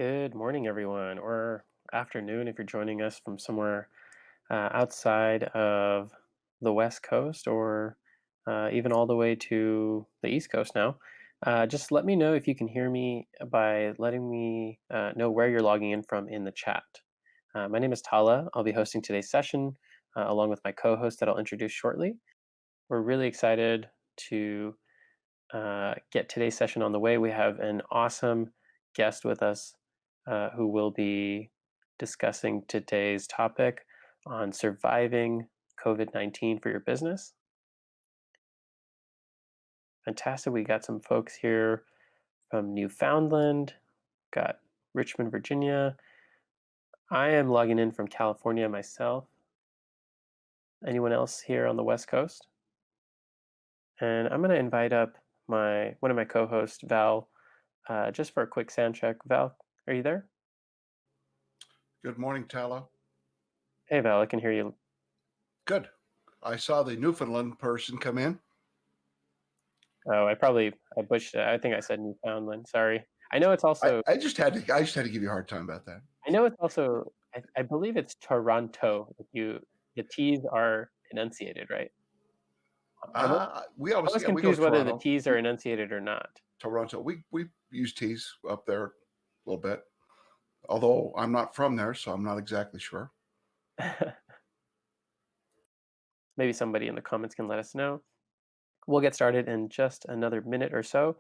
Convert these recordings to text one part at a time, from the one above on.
Good morning, everyone, or afternoon if you're joining us from somewhere outside of the West Coast or even all the way to the East Coast now. Just let me know if you can hear me by letting me know where you're logging in from in the chat. My name is Tala. I'll be hosting today's session along with my co host that I'll introduce shortly. We're really excited to get today's session on the way. We have an awesome guest with us who will be discussing today's topic on surviving COVID-19 for your business. Fantastic. We got some folks here from Newfoundland, got Richmond, Virginia. I am logging in from California myself. Anyone else here on the West Coast? And I'm going to invite up one of my co-hosts, Val, just for a quick sound check. Val, are you there? Good morning, Tala. Hey, Val, I can hear you. Good. I saw the Newfoundland person come in. Oh, I butchered it. I think I said Newfoundland. Sorry. I know it's also. I just had to give you a hard time about that. I know it's also. I believe it's Toronto. The T's are enunciated, right? I'm We always always we go confused whether the Toronto. T's are enunciated or not. Toronto. We use T's up there a little bit. Although I'm not from there, so I'm not exactly sure. Maybe somebody in the comments can let us know. We'll get started in just another minute or so.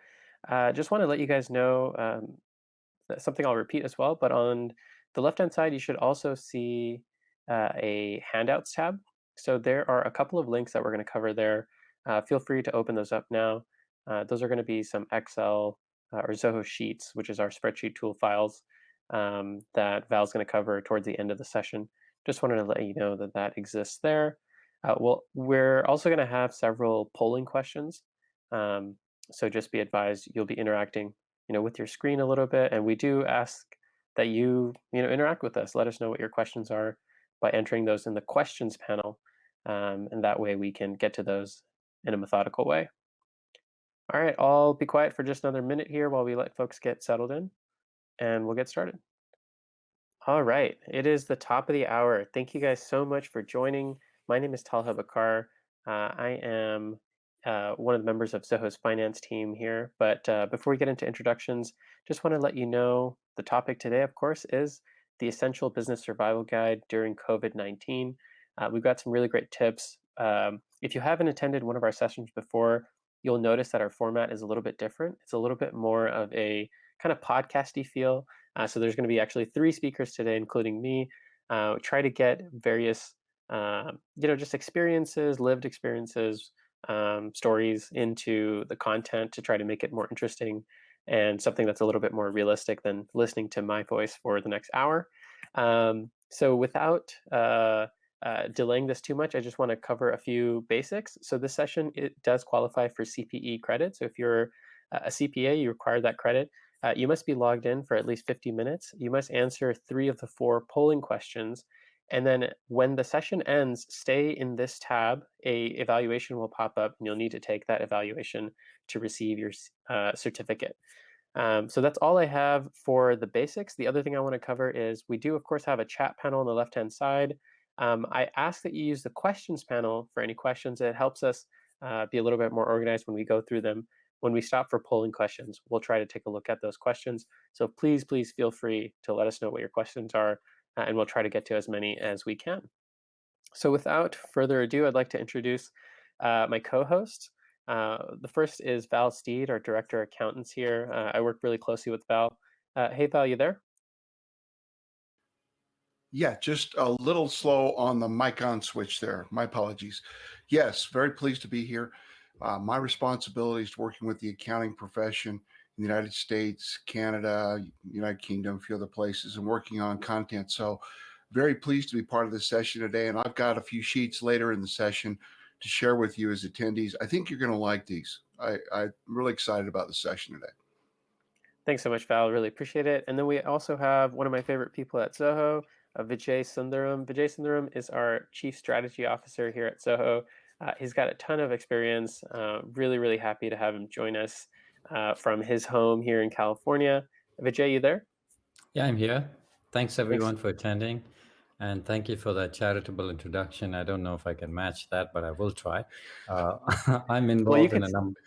Just want to let you guys know something I'll repeat as well, but on the left-hand side, you should also see a handouts tab. So there are a couple of links that we're going to cover there. Feel free to open those up now. Those are going to be some Excel or Zoho Sheets, which is our spreadsheet tool files that Val's going to cover towards the end of the session. Just wanted to let you know that that exists there. Well, we're also going to have several polling questions. So just be advised, you'll be interacting with your screen a little bit, and we do ask that you interact with us. Let us know what your questions are by entering those in the questions panel, and that way we can get to those in a methodical way. All right, I'll be quiet for just another minute here while we let folks get settled in, and we'll get started. All right, it is the top of the hour. Thank you guys so much for joining. My name is Talha Bakar. I am one of the members of Zoho's finance team here. But before we get into introductions, just want to let you know the topic today, of course, is the Essential Business Survival Guide during COVID-19. We've got some really great tips. If you haven't attended one of our sessions before, you'll notice that our format is a little bit different. It's a little bit more of a kind of podcasty feel. So there's going to be actually 3 speakers today, including me. Try to get various, just experiences, lived experiences, stories into the content to try to make it more interesting and something that's a little bit more realistic than listening to my voice for the next hour. So without delaying this too much, I just want to cover a few basics. So this session, it does qualify for CPE credit. So if you're a CPA, you require that credit. You must be logged in for at least 50 minutes. You must answer 3 of the 4 polling questions. And then when the session ends, stay in this tab. A evaluation will pop up, and you'll need to take that evaluation to receive your certificate. So that's all I have for the basics. The other thing I want to cover is we do, of course, have a chat panel on the left-hand side. I ask that you use the questions panel for any questions. It helps us be a little bit more organized when we go through them. When we stop for polling questions, we'll try to take a look at those questions. So please feel free to let us know what your questions are, and we'll try to get to as many as we can. So without further ado, I'd like to introduce my co-hosts. The first is Val Steed, our Director of Accountants here. I work really closely with Val. Hey, Val, you there? Yeah, just a little slow on the mic on switch there. My apologies. Yes, very pleased to be here. My responsibility is working with the accounting profession in the United States, Canada, United Kingdom, a few other places, and working on content. So very pleased to be part of this session today. And I've got a few sheets later in the session to share with you as attendees. I think you're going to like these. I'm really excited about the session today. Thanks so much, Val. Really appreciate it. And then we also have one of my favorite people at Zoho, Vijay Sundaram. Vijay Sundaram is our Chief Strategy Officer here at Zoho. He's got a ton of experience. Really happy to have him join us from his home here in California. Vijay, you there? Yeah, I'm here. Thanks Thanks. everyone for attending. And thank you for that charitable introduction. I don't know if I can match that, but I will try. Uh, I'm Well, you involved in could a number.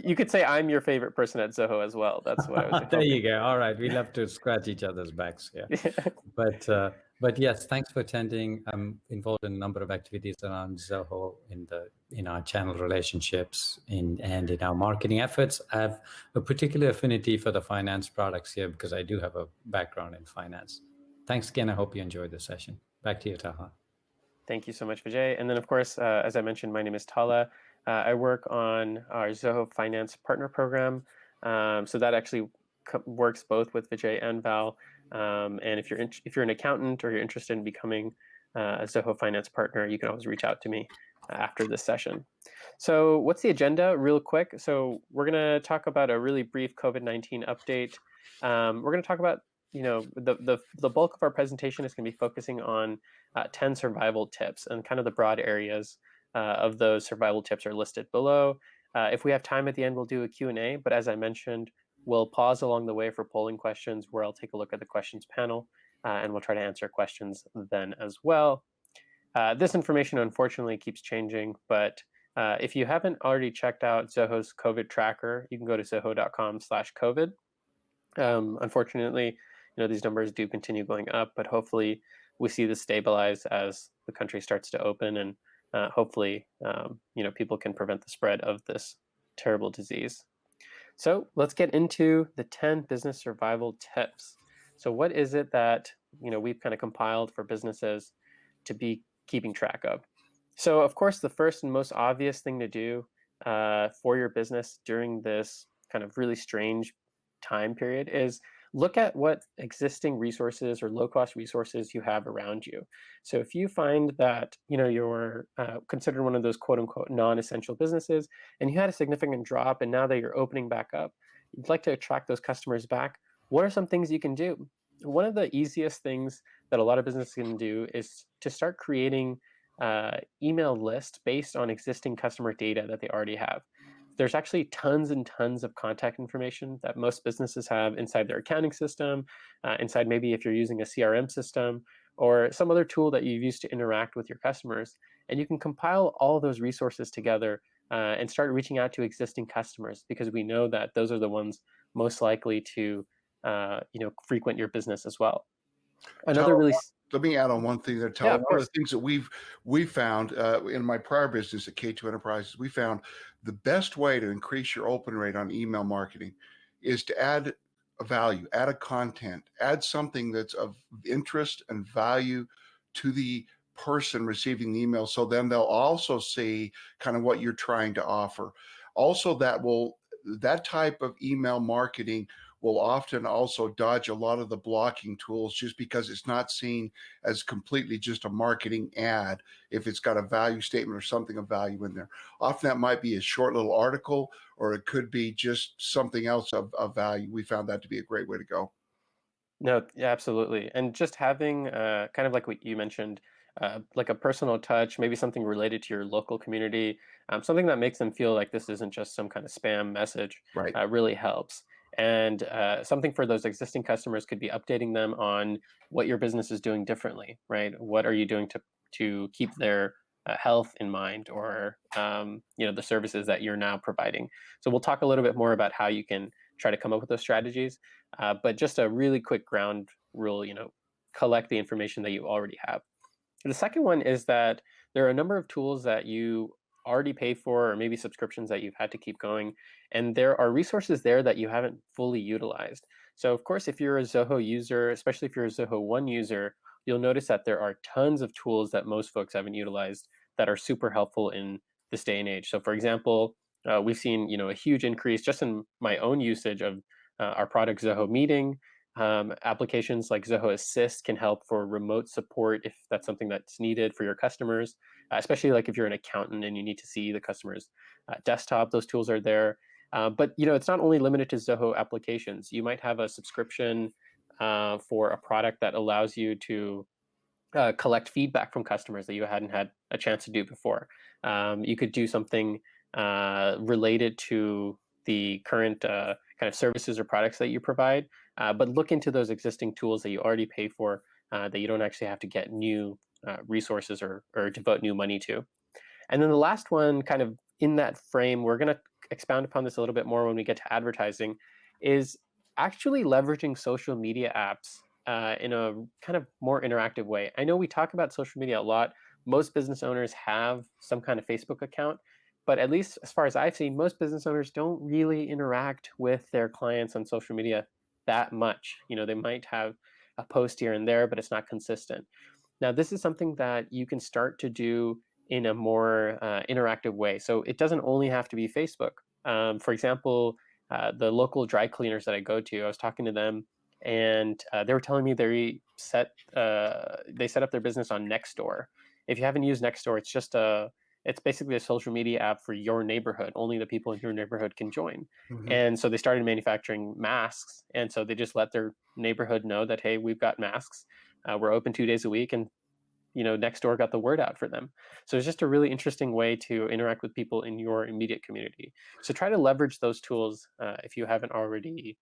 you could say I'm your favorite person at Zoho as well. That's what I was There hoping. you go. All right. We love to scratch each other's backs here. But yes, thanks for attending. I'm involved in a number of activities around Zoho in our channel relationships and in our marketing efforts. I have a particular affinity for the finance products here because I do have a background in finance. Thanks again. I hope you enjoyed the session. Back to you, Taha. Thank you so much, Vijay. And then, of course, as I mentioned, my name is Tala. I work on our Zoho Finance Partner Program. So that actually works both with Vijay and Val. And if you're an accountant or you're interested in becoming a Zoho Finance Partner, you can always reach out to me after this session. So what's the agenda real quick? So we're going to talk about a really brief COVID-19 update. We're going to talk about, the bulk of our presentation is going to be focusing on 10 survival tips, and kind of the broad areas of those survival tips are listed below. If we have time at the end, we'll do a Q&A, but as I mentioned, we'll pause along the way for polling questions where I'll take a look at the questions panel and we'll try to answer questions then as well. This information unfortunately keeps changing, but if you haven't already checked out Zoho's COVID tracker, you can go to zoho.com/COVID. Unfortunately, these numbers do continue going up, but hopefully we see this stabilize as the country starts to open, and hopefully, people can prevent the spread of this terrible disease. So let's get into the 10 business survival tips. So what is it that we've kind of compiled for businesses to be keeping track of? So of course, the first and most obvious thing to do for your business during this kind of really strange time period is look at what existing resources or low-cost resources you have around you. So if you find that you're considered one of those quote-unquote non-essential businesses, and you had a significant drop, and now that you're opening back up, you'd like to attract those customers back, what are some things you can do? One of the easiest things that a lot of businesses can do is to start creating email lists based on existing customer data that they already have. There's actually tons and tons of contact information that most businesses have inside their accounting system, inside maybe if you're using a CRM system or some other tool that you've used to interact with your customers. And you can compile all of those resources together and start reaching out to existing customers, because we know that those are the ones most likely to frequent your business as well. Another Tyler, really let me add on one thing there, Yeah, Tyler. of One of course. the things that we found in my prior business at K2 Enterprises, we found the best way to increase your open rate on email marketing is to add a value, add a content, add something that's of interest and value to the person receiving the email. So then they'll also see kind of what you're trying to offer. Also, that type of email marketing will often also dodge a lot of the blocking tools, just because it's not seen as completely just a marketing ad if it's got a value statement or something of value in there. Often that might be a short little article, or it could be just something else of value. We found that to be a great way to go. No, yeah, absolutely. And just having kind of like what you mentioned, like a personal touch, maybe something related to your local community, something that makes them feel like this isn't just some kind of spam message, Right. really helps. And something for those existing customers could be updating them on what your business is doing differently, right? What are you doing to keep their health in mind, or the services that you're now providing. So we'll talk a little bit more about how you can try to come up with those strategies. But just a really quick ground rule, collect the information that you already have. The second one is that there are a number of tools that you already pay for, or maybe subscriptions that you've had to keep going, and there are resources there that you haven't fully utilized. So of course, if you're a Zoho user, especially if you're a Zoho One user, you'll notice that there are tons of tools that most folks haven't utilized that are super helpful in this day and age. So for example, we've seen a huge increase just in my own usage of our product Zoho Meeting. Applications like Zoho Assist can help for remote support if that's something that's needed for your customers, especially like if you're an accountant and you need to see the customer's desktop. Those tools are there. But it's not only limited to Zoho applications. You might have a subscription for a product that allows you to collect feedback from customers that you hadn't had a chance to do before. You could do something related to the current kind of services or products that you provide, but look into those existing tools that you already pay for, that you don't actually have to get new resources or devote new money to. And then the last one, kind of in that frame, we're going to expound upon this a little bit more when we get to advertising, is actually leveraging social media apps in a kind of more interactive way. I know we talk about social media a lot. Most business owners have some kind of Facebook account, but at least as far as I've seen, most business owners don't really interact with their clients on social media that much. They might have a post here and there, but it's not consistent. Now, this is something that you can start to do in a more interactive way. So it doesn't only have to be Facebook. For example, the local dry cleaners that I go to, I was talking to them, and they were telling me they set up their business on Nextdoor. If you haven't used Nextdoor, it's basically a social media app for your neighborhood. Only the people in your neighborhood can join. Mhm. And so they started manufacturing masks, and so they just let their neighborhood know that, hey, we've got masks. We're open 2 days a week, and Nextdoor got the word out for them. So it's just a really interesting way to interact with people in your immediate community. So try to leverage those tools if you haven't already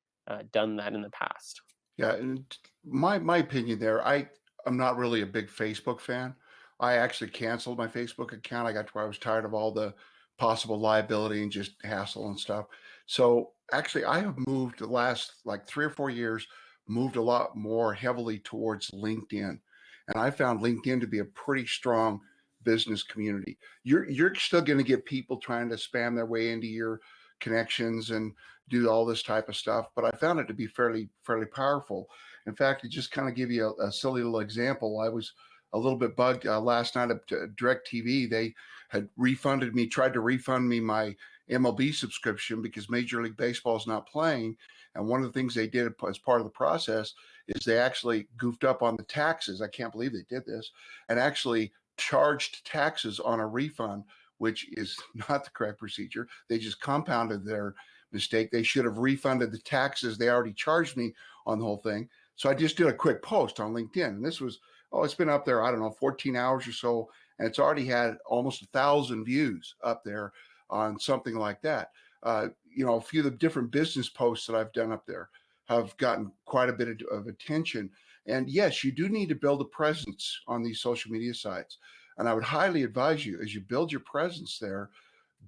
done that in the past. Yeah, and my opinion there, I'm not really a big Facebook fan. I actually canceled my Facebook account. I got to where I was tired of all the possible liability and just hassle and stuff. So actually, I have moved the last like 3 or 4 years, moved a lot more heavily towards LinkedIn, and I found LinkedIn to be a pretty strong business community. You're still going to get people trying to spam their way into your connections and do all this type of stuff. But I found it to be fairly powerful. In fact, to just kind of give you a silly little example, I was a little bit bugged last night at DirecTV. They had tried to refund me my MLB subscription because Major League Baseball is not playing. And one of the things they did as part of the process is they actually goofed up on the taxes. I can't believe they did this, and actually charged taxes on a refund, which is not the correct procedure. They just compounded their mistake. They should have refunded the taxes they already charged me on the whole thing. So I just did a quick post on LinkedIn, and this was, it's been up there, I don't know, 14 hours or so, and it's already had almost 1,000 views up there on something like that. A few of the different business posts that I've done up there have gotten quite a bit of attention. And yes, you do need to build a presence on these social media sites. And I would highly advise you, as you build your presence there,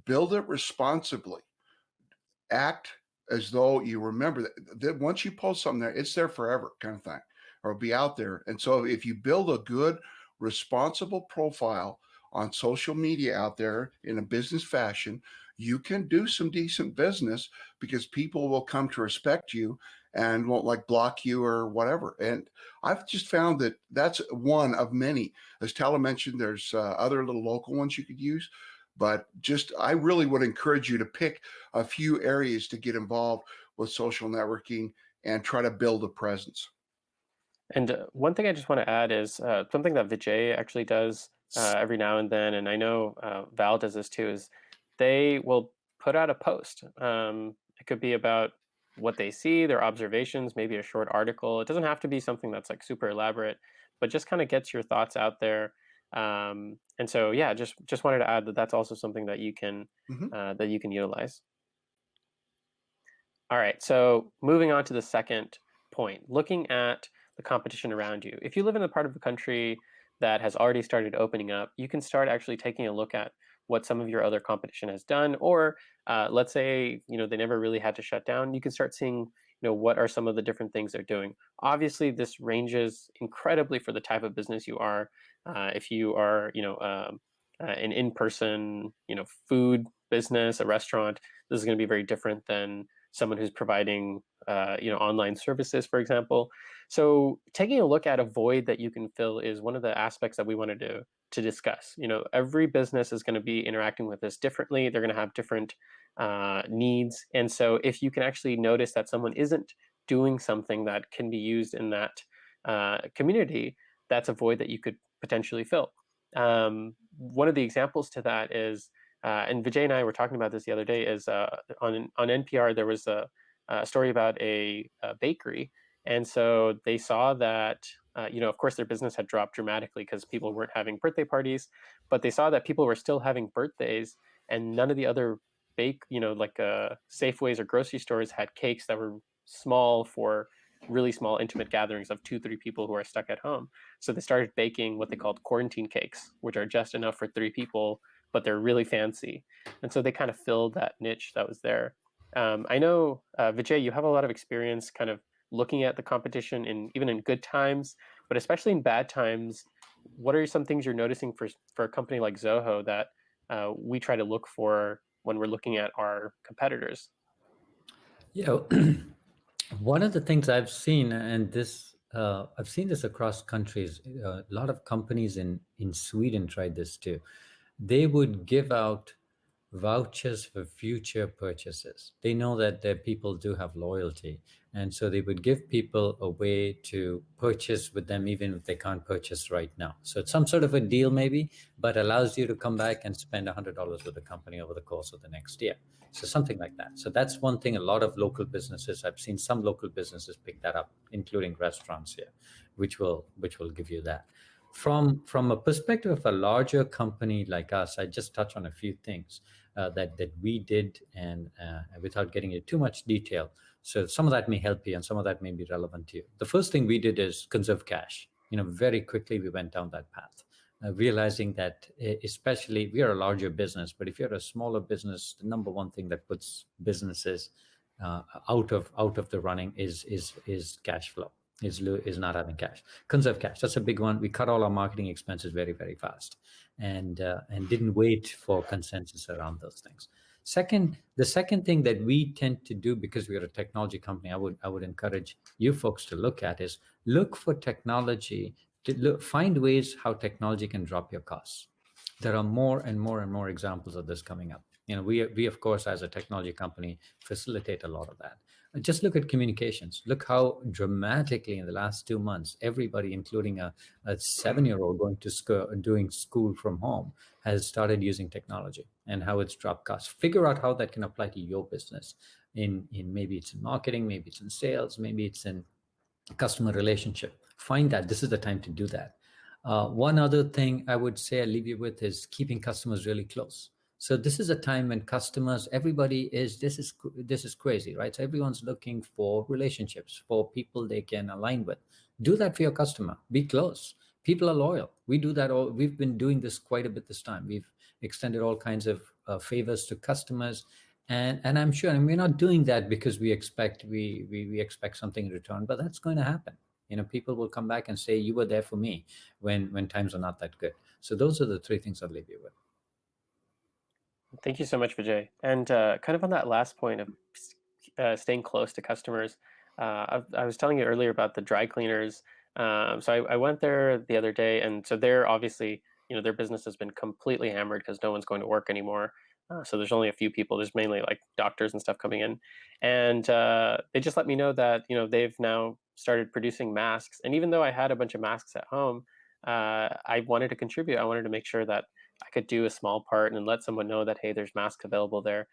build it responsibly. Act as though you remember that once you post something there, it's there forever, kind of thing, or it'll be out there. And so if you build a good, responsible profile on social media out there in a business fashion, you can do some decent business because people will come to respect you and won't like block you or whatever. And I've just found that that's one of many. As Tala mentioned, there's other little local ones you could use, but I really would encourage you to pick a few areas to get involved with social networking and try to build a presence. And one thing I just want to add is something that Vijay actually does every now and then, and I know Val does this too, is they will put out a post. It could be about what they see, their observations, maybe a short article. It doesn't have to be something that's like super elaborate, but just kind of gets your thoughts out there. And so, yeah, just wanted to add that that's also something that you can utilize. All right, so moving on to the second point, looking at the competition around you. If you live in a part of the country that has already started opening up, you can start actually taking a look at what some of your other competition has done, or let's say they never really had to shut down. You can start seeing what are some of the different things they're doing. Obviously, this ranges incredibly for the type of business you are. If you are an in-person food business, a restaurant, this is going to be very different than someone who's providing online services, for example. So taking a look at a void that you can fill is one of the aspects that we wanted to discuss. Every business is going to be interacting with this differently. They're going to have different needs. And so if you can actually notice that someone isn't doing something that can be used in that community, that's a void that you could potentially fill. One of the examples to that is, and Vijay and I were talking about this the other day, is on NPR, there was a story about a bakery. And so they saw that, of course, their business had dropped dramatically because people weren't having birthday parties, but they saw that people were still having birthdays, and none of the other bake, like Safeways or grocery stores had cakes that were small for really small intimate gatherings of 2, 3 people who are stuck at home. So they started baking what they called quarantine cakes, which are just enough for 3 people, but they're really fancy. And so they kind of filled that niche that was there. I know, Vijay, you have a lot of experience kind of looking at the competition even in good times, but especially in bad times. What are some things you're noticing for a company like Zoho that we try to look for when we're looking at our competitors? You know, one of the things I've seen, and this I've seen this across countries, a lot of companies in Sweden tried this too. They would give out vouchers for future purchases. They know that their people do have loyalty. And so they would give people a way to purchase with them, even if they can't purchase right now. So it's some sort of a deal, maybe, but allows you to come back and spend $100 with the company over the course of the next year. So something like that. So that's one thing a lot of local businesses, I've seen some local businesses pick that up, including restaurants here, which will give you that. From a perspective of a larger company like us, I just touch on a few things that we did, and without getting into too much detail. So some of that may help you, and some of that may be relevant to you. The first thing we did is conserve cash. Very quickly we went down that path, realizing that especially we are a larger business, but if you're a smaller business, the number one thing that puts businesses out of the running is cash flow. Is not having cash. Conserve cash. That's a big one. We cut all our marketing expenses very, very fast, and didn't wait for consensus around those things. The second thing that we tend to do, because we are a technology company, I would encourage you folks to look at, is look for technology to find ways how technology can drop your costs. There are more and more and more examples of this coming up. We of course, as a technology company, facilitate a lot of that. Just look at communications. Look how dramatically in the last 2 months, everybody, including a 7-year-old going to school, doing school from home, has started using technology, and how it's dropped costs. Figure out how that can apply to your business. In maybe it's in marketing, maybe it's in sales, maybe it's in customer relationship. Find that this is the time to do that. One other thing I would say I leave you with is keeping customers really close. So this is a time when customers, everybody this is crazy, right? So everyone's looking for relationships, for people they can align with. Do that for your customer. Be close. People are loyal. We do that we've been doing this quite a bit this time. We've extended all kinds of favors to customers. And I'm sure, and we're not doing that because we expect something in return, but that's going to happen. People will come back and say, you were there for me when times are not that good. So those are the 3 things I'll leave you with. Thank you so much, Vijay. And kind of on that last point of staying close to customers, I was telling you earlier about the dry cleaners. So I went there the other day, and so they're obviously, their business has been completely hammered because no one's going to work anymore. So there's only a few people. There's mainly like doctors and stuff coming in. And they just let me know that, they've now started producing masks. And even though I had a bunch of masks at home, I wanted to contribute. I wanted to make sure that I could do a small part and let someone know that, hey, there's masks available there.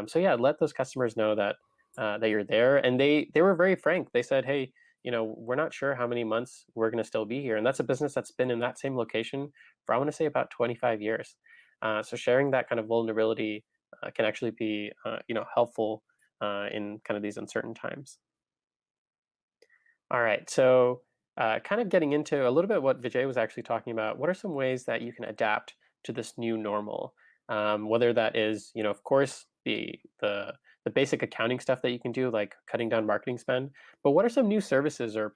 So yeah, let those customers know that that you're there. And they were very frank. They said, hey, we're not sure how many months we're going to still be here. And that's a business that's been in that same location for, I want to say, about 25 years. So sharing that kind of vulnerability can actually be, helpful in kind of these uncertain times. All right. So kind of getting into a little bit what Vijay was actually talking about, what are some ways that you can adapt to this new normal? Whether that is, of course, the basic accounting stuff that you can do, like cutting down marketing spend, but what are some new services or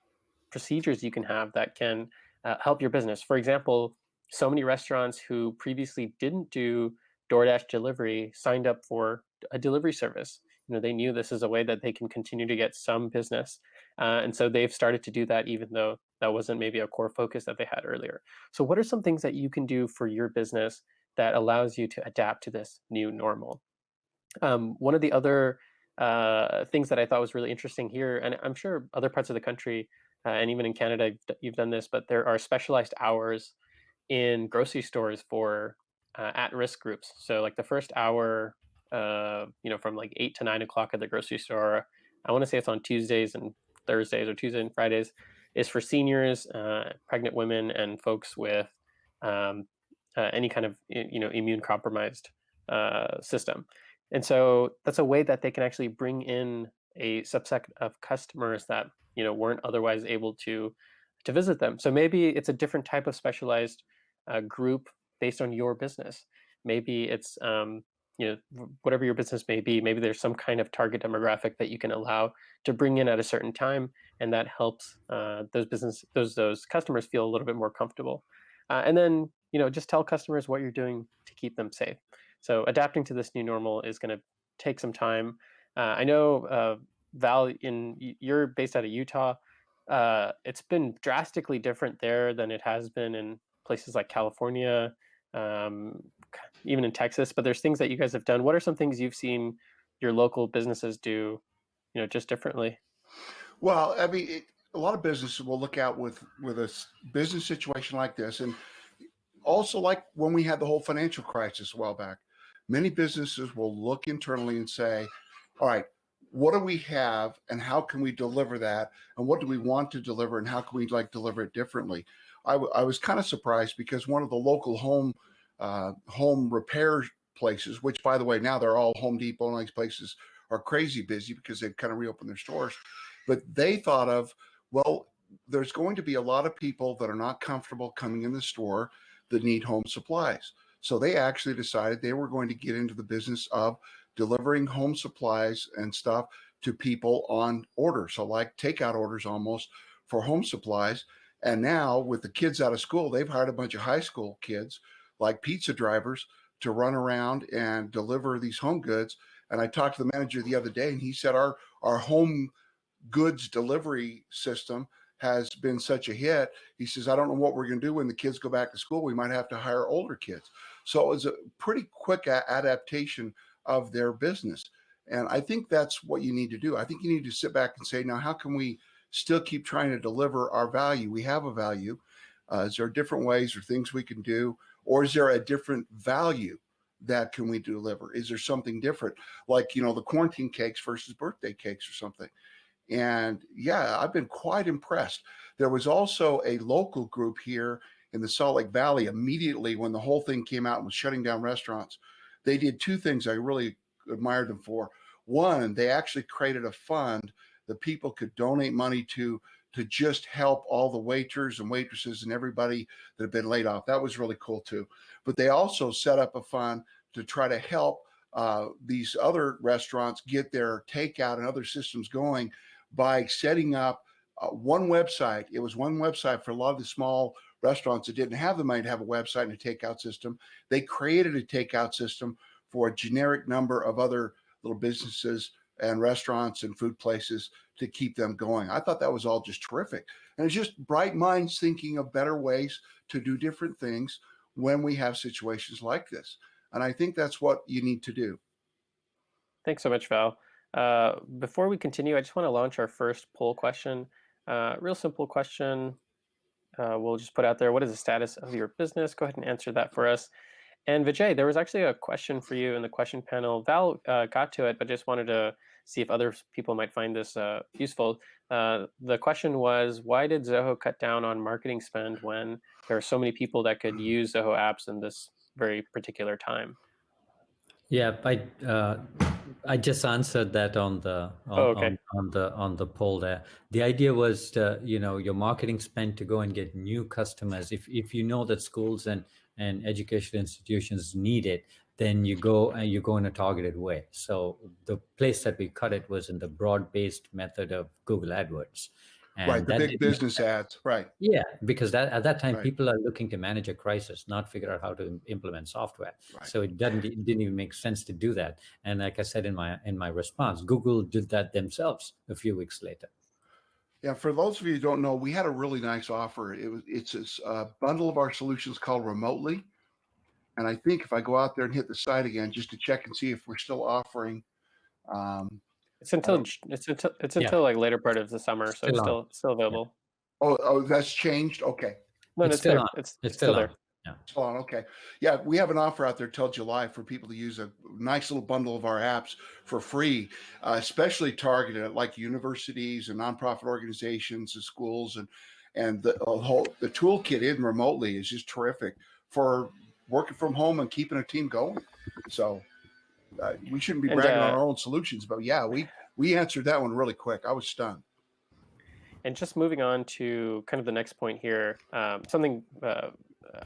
procedures you can have that can help your business? For example, so many restaurants who previously didn't do DoorDash delivery signed up for a delivery service. They knew this is a way that they can continue to get some business. And so they've started to do that, even though that wasn't maybe a core focus that they had earlier. So what are some things that you can do for your business that allows you to adapt to this new normal? One of the other things that I thought was really interesting here, and I'm sure other parts of the country and even in Canada, you've done this, but there are specialized hours in grocery stores for at-risk groups. So like the first hour, from like 8 to 9 o'clock at the grocery store, I want to say it's on Tuesdays and Thursdays, or Tuesdays and Fridays, is for seniors, pregnant women, and folks with any kind of immune compromised system. And so that's a way that they can actually bring in a subset of customers that, weren't otherwise able to visit them. So maybe it's a different type of specialized group based on your business. Maybe it's whatever your business may be. Maybe there's some kind of target demographic that you can allow to bring in at a certain time, and that helps those customers feel a little bit more comfortable. And then just tell customers what you're doing to keep them safe. So adapting to this new normal is going to take some time. I know Val, you're based out of Utah. It's been drastically different there than it has been in places like California, um, even in Texas. But there's things that you guys have done. What are some things you've seen your local businesses do, just differently? Well, I mean, a lot of businesses will look out with a business situation like this, and also like when we had the whole financial crisis a while back, many businesses will look internally and say, all right, what do we have and how can we deliver that? And what do we want to deliver and how can we deliver it differently? I was kind of surprised because one of the local home repair places, which by the way, now they're all Home Depot and all these places are crazy busy because they've kind of reopened their stores. But they thought of, well, there's going to be a lot of people that are not comfortable coming in the store that need home supplies. So they actually decided they were going to get into the business of delivering home supplies and stuff to people on order. So like takeout orders almost for home supplies. And now with the kids out of school, they've hired a bunch of high school kids like pizza drivers to run around and deliver these home goods. And I talked to the manager the other day and he said our home goods delivery system has been such a hit. He says, I don't know what we're going to do when the kids go back to school. We might have to hire older kids. So it was a pretty quick adaptation of their business. And I think that's what you need to do. I think you need to sit back and say, now, how can we still keep trying to deliver our value? We have a value. Is there different ways or things we can do? Or is there a different value that can we deliver? Is there something different? Like, the quarantine cakes versus birthday cakes or something. And yeah, I've been quite impressed. There was also a local group here in the Salt Lake Valley immediately when the whole thing came out and was shutting down restaurants. They did two things I really admired them for. One, they actually created a fund that people could donate money to just help all the waiters and waitresses and everybody that had been laid off. That was really cool too. But they also set up a fund to try to help these other restaurants get their takeout and other systems going by setting up one website. It was one website for a lot of the small restaurants that didn't have the money to have a website and a takeout system. They created a takeout system for a generic number of other little businesses and restaurants and food places to keep them going. I thought that was all just terrific. And it's just bright minds thinking of better ways to do different things when we have situations like this. And I think that's what you need to do. Thanks so much, Val. Before we continue, I just want to launch our first poll question. Real simple question. We'll just put out there, what is the status of your business? Go ahead and answer that for us. And Vijay, there was actually a question for you in the question panel. Val got to it, but just wanted to see if other people might find this useful. The question was, why did Zoho cut down on marketing spend when there are so many people that could use Zoho apps in this very particular time? Yeah, I just answered that on the on the poll there. The idea was to, your marketing spend to go and get new customers. If you know that schools and educational institutions need it, then you go in a targeted way. So the place that we cut it was in the broad-based method of Google AdWords. And right, the big business ads, right. Yeah, because at that time, right. people are looking to manage a crisis, not figure out how to implement software. Right. So it didn't even make sense to do that. And like I said in my response, Google did that themselves a few weeks later. Yeah, for those of you who don't know, we had a really nice offer. It's a bundle of our solutions called Remotely. And I think if I go out there and hit the site again, just to check and see if we're still offering. It's until like later part of the summer, so it's still available. Yeah. Oh, that's changed. Okay. No, it's still there. It's still there. Yeah. Still on. Okay. Yeah, we have an offer out there till July for people to use a nice little bundle of our apps for free, especially targeted at like universities and nonprofit organizations and schools, and the toolkit in Remotely is just terrific for working from home and keeping a team going. So. We shouldn't be And bragging on our own solutions, but yeah, we answered that one really quick. I was stunned. And just moving on to kind of the next point here, something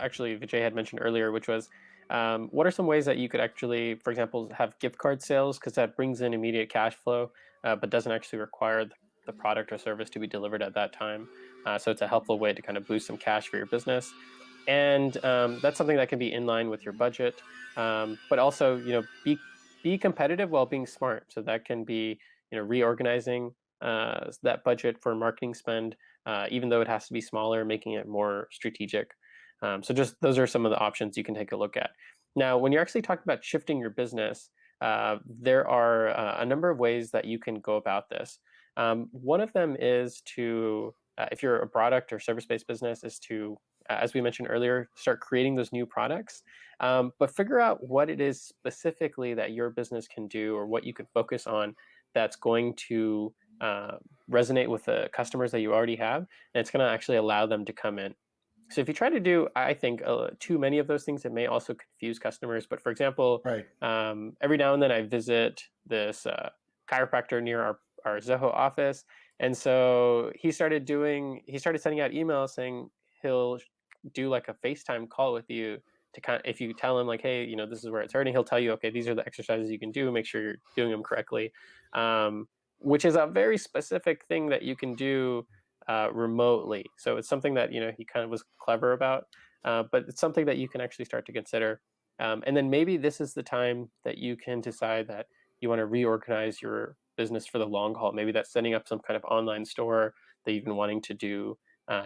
actually Vijay had mentioned earlier, which was what are some ways that you could actually, for example, have gift card sales, because that brings in immediate cash flow, but doesn't actually require the product or service to be delivered at that time. So it's a helpful way to kind of boost some cash for your business. And that's something that can be in line with your budget, but also, be competitive while being smart. So that can be, reorganizing that budget for marketing spend, even though it has to be smaller, making it more strategic. So just those are some of the options you can take a look at. Now, when you're actually talking about shifting your business, there are a number of ways that you can go about this. One of them is to, if you're a product or service-based business, is to, as we mentioned earlier, start creating those new products, but figure out what it is specifically that your business can do, or what you can focus on that's going to resonate with the customers that you already have, and it's going to actually allow them to come in. So if you try to do, I think, too many of those things, it may also confuse customers. But for example, Right. Every now and then I visit this chiropractor near our Zoho office. And so he started sending out emails saying he'll do like a FaceTime call with you to if you tell him like, hey, this is where it's hurting, he'll tell you, okay, these are the exercises you can do, make sure you're doing them correctly. Which is a very specific thing that you can do remotely. So it's something that, he kind of was clever about, but it's something that you can actually start to consider. And then maybe this is the time that you can decide that you want to reorganize your business for the long haul. Maybe that's setting up some kind of online store that you've been wanting to do,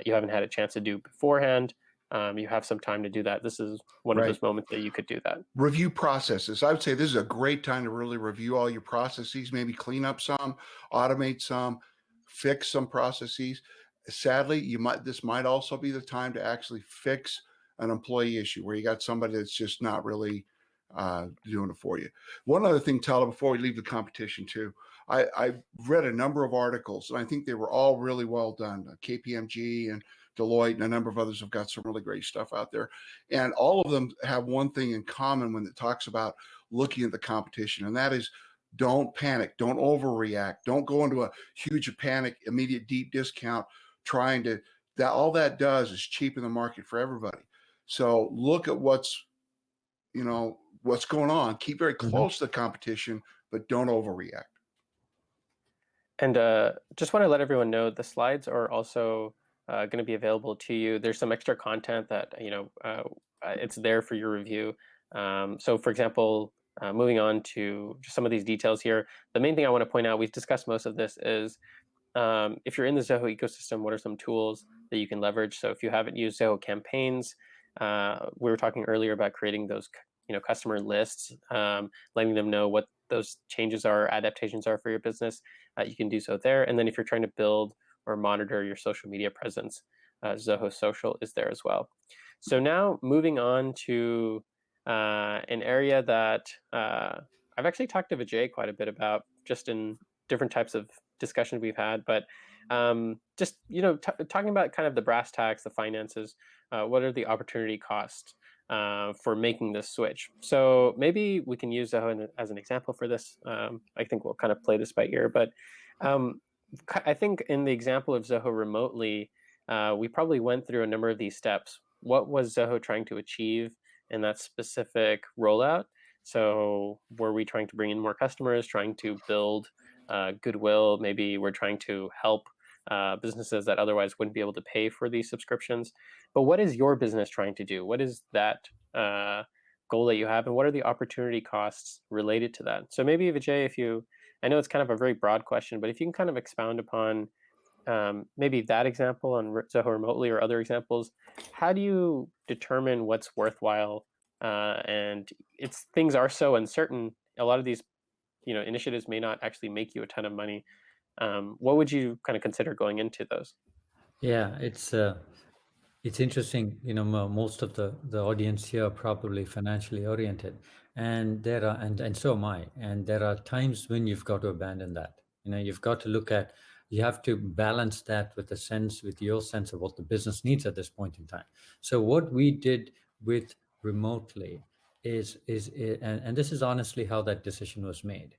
you haven't had a chance to do beforehand. You have some time to do that. This is one of Right. those moments that you could do that. Review processes. I would say this is a great time to really review all your processes, maybe clean up some, automate some, fix some processes. Sadly, this might also be the time to actually fix an employee issue where you got somebody that's just not really doing it for you. One other thing, Tyler, before we leave the competition too, I've read a number of articles, and I think they were all really well done. KPMG and Deloitte and a number of others have got some really great stuff out there. And all of them have one thing in common when it talks about looking at the competition, and that is don't panic, don't overreact, don't go into a huge panic, immediate deep discount, all that does is cheapen the market for everybody. So look at what's going on, keep very close to the competition, but don't overreact. And just want to let everyone know the slides are also going to be available to you. There's some extra content that, it's there for your review. So for example, moving on to just some of these details here, the main thing I want to point out, we've discussed most of this, is if you're in the Zoho ecosystem, what are some tools that you can leverage? So if you haven't used Zoho campaigns, we were talking earlier about creating those customer lists, letting them know what those changes are, adaptations are for your business. You can do so there. And then if you're trying to build or monitor your social media presence, Zoho Social is there as well. So now moving on to an area that I've actually talked to Vijay quite a bit about, just in different types of discussions we've had, but just talking about kind of the brass tacks, the finances, what are the opportunity costs for making this switch? So maybe we can use Zoho as an example for this. I think we'll kind of play this by ear, but I think in the example of Zoho remotely, we probably went through a number of these steps. What was Zoho trying to achieve in that specific rollout? So were we trying to bring in more customers, trying to build goodwill? Maybe we're trying to help businesses that otherwise wouldn't be able to pay for these subscriptions. But what is your business trying to do? What is that goal that you have, and what are the opportunity costs related to that? So maybe Vijay, I know it's kind of a very broad question, but if you can kind of expound upon maybe that example on Zoho remotely or other examples, how do you determine what's worthwhile? And things are so uncertain. A lot of these initiatives may not actually make you a ton of money. What would you kind of consider going into those? Yeah, it's interesting. Most of the audience here are probably financially oriented, and and so am I. And there are times when you've got to abandon that. You've got to you have to balance that with your sense of what the business needs at this point in time. So what we did with remotely and this is honestly how that decision was made.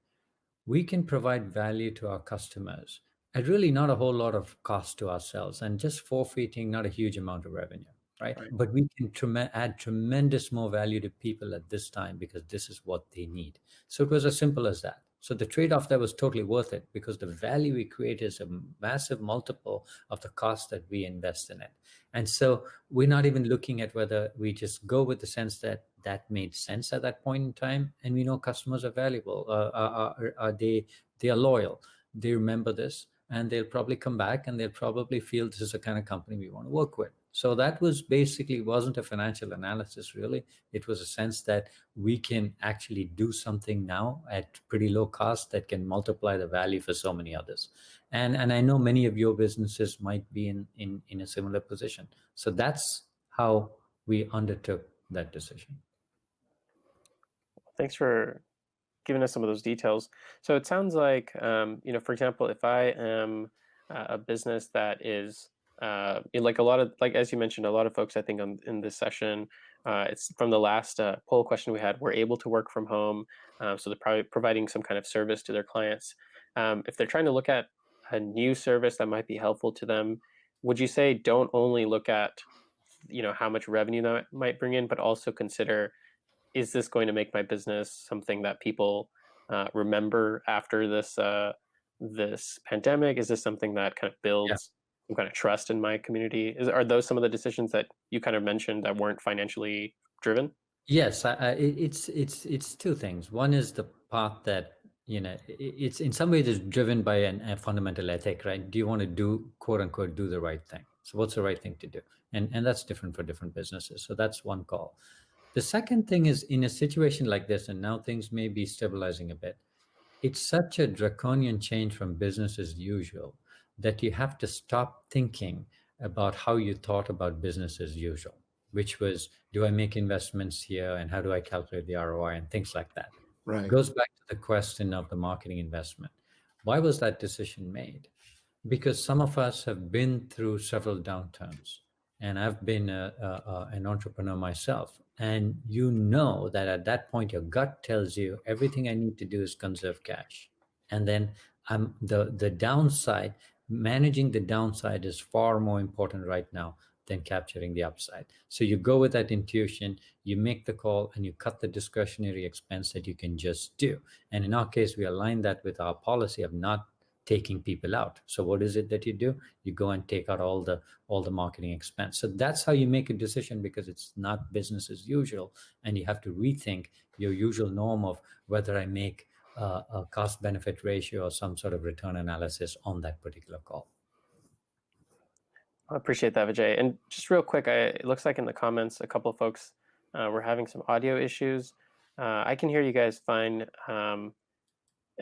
We can provide value to our customers at really not a whole lot of cost to ourselves and just forfeiting not a huge amount of revenue, right? Right. But we can add tremendous more value to people at this time because this is what they need. So it was as simple as that. So the trade-off there was totally worth it because the value we create is a massive multiple of the cost that we invest in it. And so we're not even looking at whether we just go with the sense that that made sense at that point in time. And we know customers are valuable, they are loyal, they remember this, and they'll probably come back and they'll probably feel this is the kind of company we want to work with. So that was basically wasn't a financial analysis, really. It was a sense that we can actually do something now at pretty low cost that can multiply the value for so many others. And I know many of your businesses might be in a similar position. So that's how we undertook that decision. Thanks for giving us some of those details. So it sounds like, for example, if I am a business that is like a lot of, like as you mentioned, a lot of folks I think in this session, it's from the last poll question we had, were able to work from home, so they're probably providing some kind of service to their clients. If they're trying to look at a new service that might be helpful to them, would you say don't only look at how much revenue that might bring in, but also consider, is this going to make my business something that people remember after this pandemic? Is this something that kind of builds some kind of trust in my community? Are those some of the decisions that you kind of mentioned that weren't financially driven? Yes, it's two things. One is the part that it's in some ways it's driven by a fundamental ethic, right? Do you want to do, quote unquote, do the right thing? So what's the right thing to do? And that's different for different businesses. So that's one call. The second thing is, in a situation like this, and now things may be stabilizing a bit, it's such a draconian change from business as usual that you have to stop thinking about how you thought about business as usual, which was, do I make investments here and how do I calculate the ROI and things like that. Right. It goes back to the question of the marketing investment. Why was that decision made? Because some of us have been through several downturns, and I've been an entrepreneur myself. And you know that at that point, your gut tells you everything I need to do is conserve cash. And then the downside, managing the downside is far more important right now than capturing the upside. So you go with that intuition, you make the call, and you cut the discretionary expense that you can just do. And in our case, we align that with our policy of not taking people out. So what is it that you do? You go and take out all the marketing expense. So that's how you make a decision, because it's not business as usual, and you have to rethink your usual norm of whether I make a cost benefit ratio or some sort of return analysis on that particular call. I appreciate that, Vijay. And just real quick, it looks like in the comments, a couple of folks were having some audio issues. I can hear you guys fine.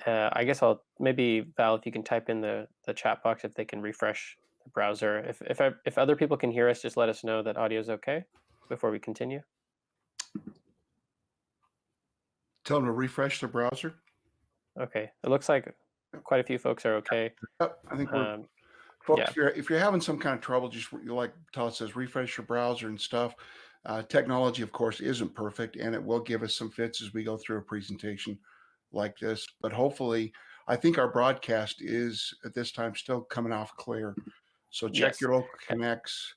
I guess I'll maybe, Val, if you can type in the chat box if they can refresh the browser. If other people can hear us, just let us know that audio is okay before we continue. Tell them to refresh their browser. Okay, it looks like quite a few folks are okay. Yep, I think we're. Folks, if you're having some kind of trouble, just like Todd says, refresh your browser and stuff. Technology, of course, isn't perfect, and it will give us some fits as we go through a presentation like this. But hopefully, I think our broadcast is at this time still coming off clear. So check your local connects,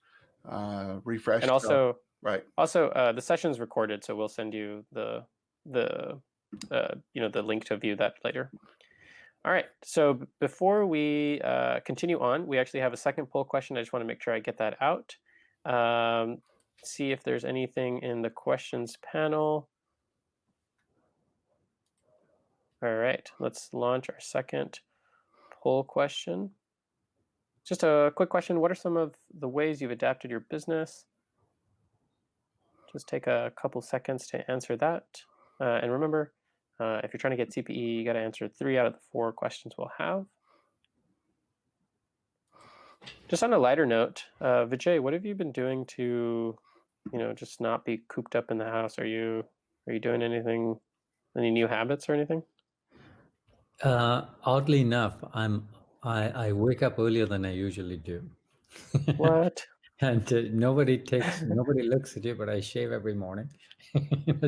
refresh. And also, Also, the session's recorded, so we'll send you the link to view that later. All right, so before we continue on, we actually have a second poll question. I just want to make sure I get that out. See if there's anything in the questions panel. All right, let's launch our second poll question. Just a quick question. What are some of the ways you've adapted your business? Just take a couple seconds to answer that. And remember, if you're trying to get CPE, you got to answer 3 out of the 4 questions we'll have. Just on a lighter note, Vijay, what have you been doing to, just not be cooped up in the house? Are you doing anything, any new habits or anything? Oddly enough, I wake up earlier than I usually do. What? And nobody looks at you, but I shave every morning,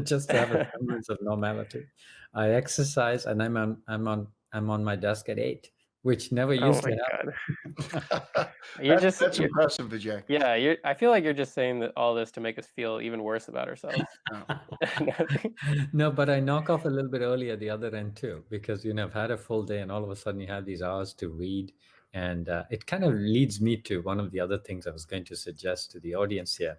just to have a semblance of normality. I exercise, and I'm on my desk at 8, which never Oh used my to God. happen. You're just That's impressive, Vijay. yeah, I feel like you're just saying that all this to make us feel even worse about ourselves. No, but I knock off a little bit early at the other end too, because I've had a full day, and all of a sudden you have these hours to read, and it kind of leads me to one of the other things I was going to suggest to the audience here.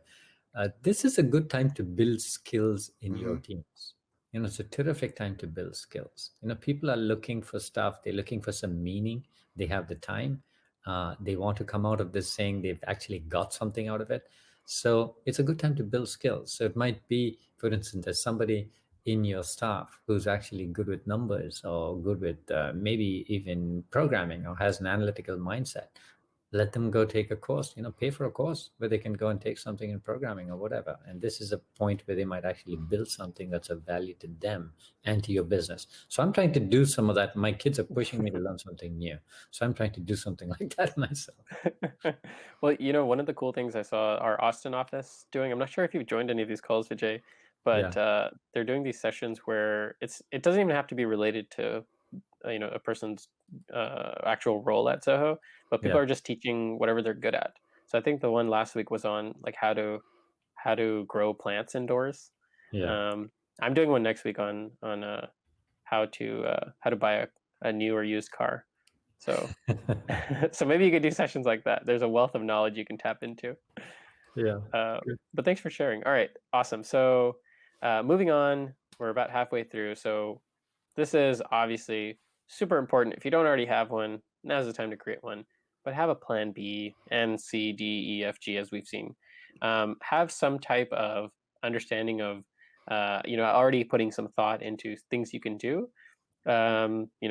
This is a good time to build skills in your Mhm. teams. It's a terrific time to build skills. People are looking for stuff. They're looking for some meaning. They have the time. They want to come out of this saying they've actually got something out of it. So it's a good time to build skills. So it might be, for instance, there's somebody in your staff who's actually good with numbers, or good with maybe even programming, or has an analytical mindset. Let them go take a course, pay for a course where they can go and take something in programming or whatever. And this is a point where they might actually build something that's of value to them and to your business. So I'm trying to do some of that. My kids are pushing me to learn something new. So I'm trying to do something like that myself. Well, one of the cool things I saw our Austin office doing, I'm not sure if you've joined any of these calls, Vijay, but Yeah. they're doing these sessions where it doesn't even have to be related to a person's actual role at Zoho, but people Yeah. are just teaching whatever they're good at. So I think the one last week was on like how to grow plants indoors. Yeah. Um, I'm doing one next week on how to buy a new or used car. So so maybe you could do sessions like that. There's a wealth of knowledge you can tap into. Yeah. But thanks for sharing. All right, awesome. So moving on, we're about halfway through. So this is obviously super important. If you don't already have one, now's the time to create one. But have a plan B and C, D, E, F, G, as we've seen. Have some type of understanding of, already putting some thought into things you can do.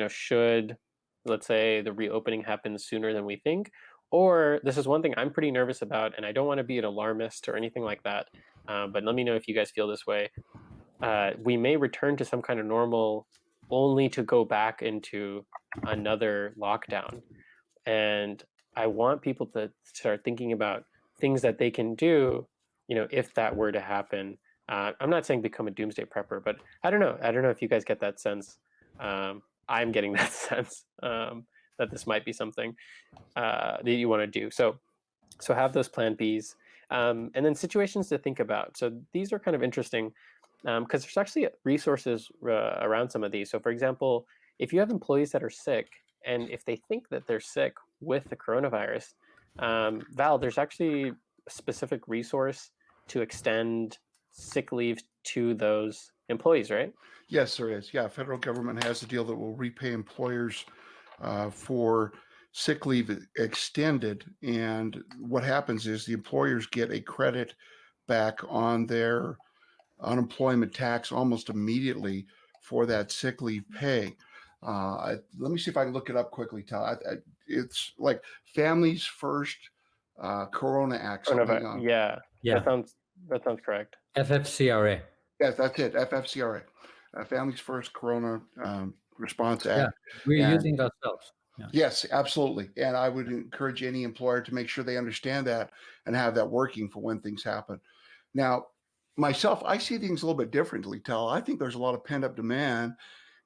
Should, let's say, the reopening happens sooner than we think, or this is one thing I'm pretty nervous about, and I don't want to be an alarmist or anything like that. But let me know if you guys feel this way. We may return to some kind of normal only to go back into another lockdown. And I want people to start thinking about things that they can do, if that were to happen. I'm not saying become a doomsday prepper, but I don't know. I don't know if you guys get that sense. I'm getting that sense that this might be something that you want to do. So have those plan Bs. And then situations to think about. So these are kind of interesting because there's actually resources around some of these. So for example, if you have employees that are sick, and if they think that they're sick with the coronavirus, Val, there's actually a specific resource to extend sick leave to those employees, right? Yes, there is. Yeah, federal government has a deal that will repay employers for sick leave extended. And what happens is the employers get a credit back on their unemployment tax almost immediately for that sick leave pay. Let me see if I can look it up quickly, Tal. It's like Families First Corona Act, something. Yeah, Yeah. that sounds correct. FFCRA. Yes, that's it. FFCRA, Families First Corona Response Yeah. Act. We're And using ourselves. Yeah. yes, absolutely. And I would encourage any employer to make sure they understand that and have that working for when things happen. Now, myself, I see things a little bit differently, Tal. I think there's a lot of pent up demand.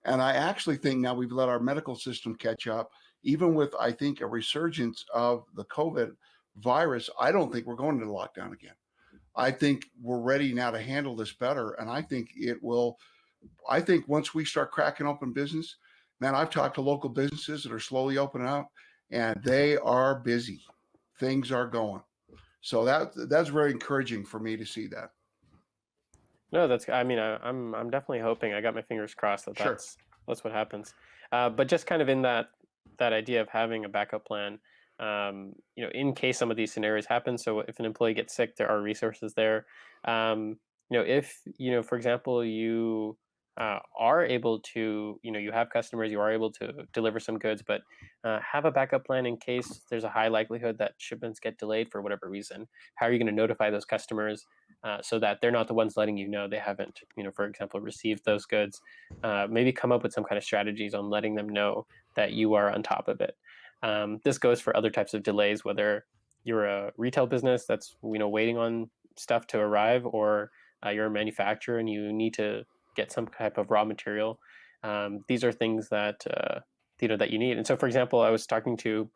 And I actually think now we've let our medical system catch up. Even with, I think, a resurgence of the COVID virus, I don't think we're going into lockdown again. I think we're ready now to handle this better. And I think it will. I think once we start cracking open business, man, I've talked to local businesses that are slowly opening up and they are busy. Things are going. So that's very encouraging for me to see that. No, I'm definitely hoping. I got my fingers crossed that Sure. that's what happens. But just kind of in that idea of having a backup plan, in case some of these scenarios happen. So if an employee gets sick, there are resources there. If for example, you are able to, you have customers, you are able to deliver some goods, but have a backup plan in case there's a high likelihood that shipments get delayed for whatever reason. How are you going to notify those customers? So that they're not the ones letting you know they haven't, for example, received those goods. Maybe come up with some kind of strategies on letting them know that you are on top of it. This goes for other types of delays, whether you're a retail business that's waiting on stuff to arrive, or you're a manufacturer and you need to get some type of raw material. These are things that that you need. And so, for example, I was talking to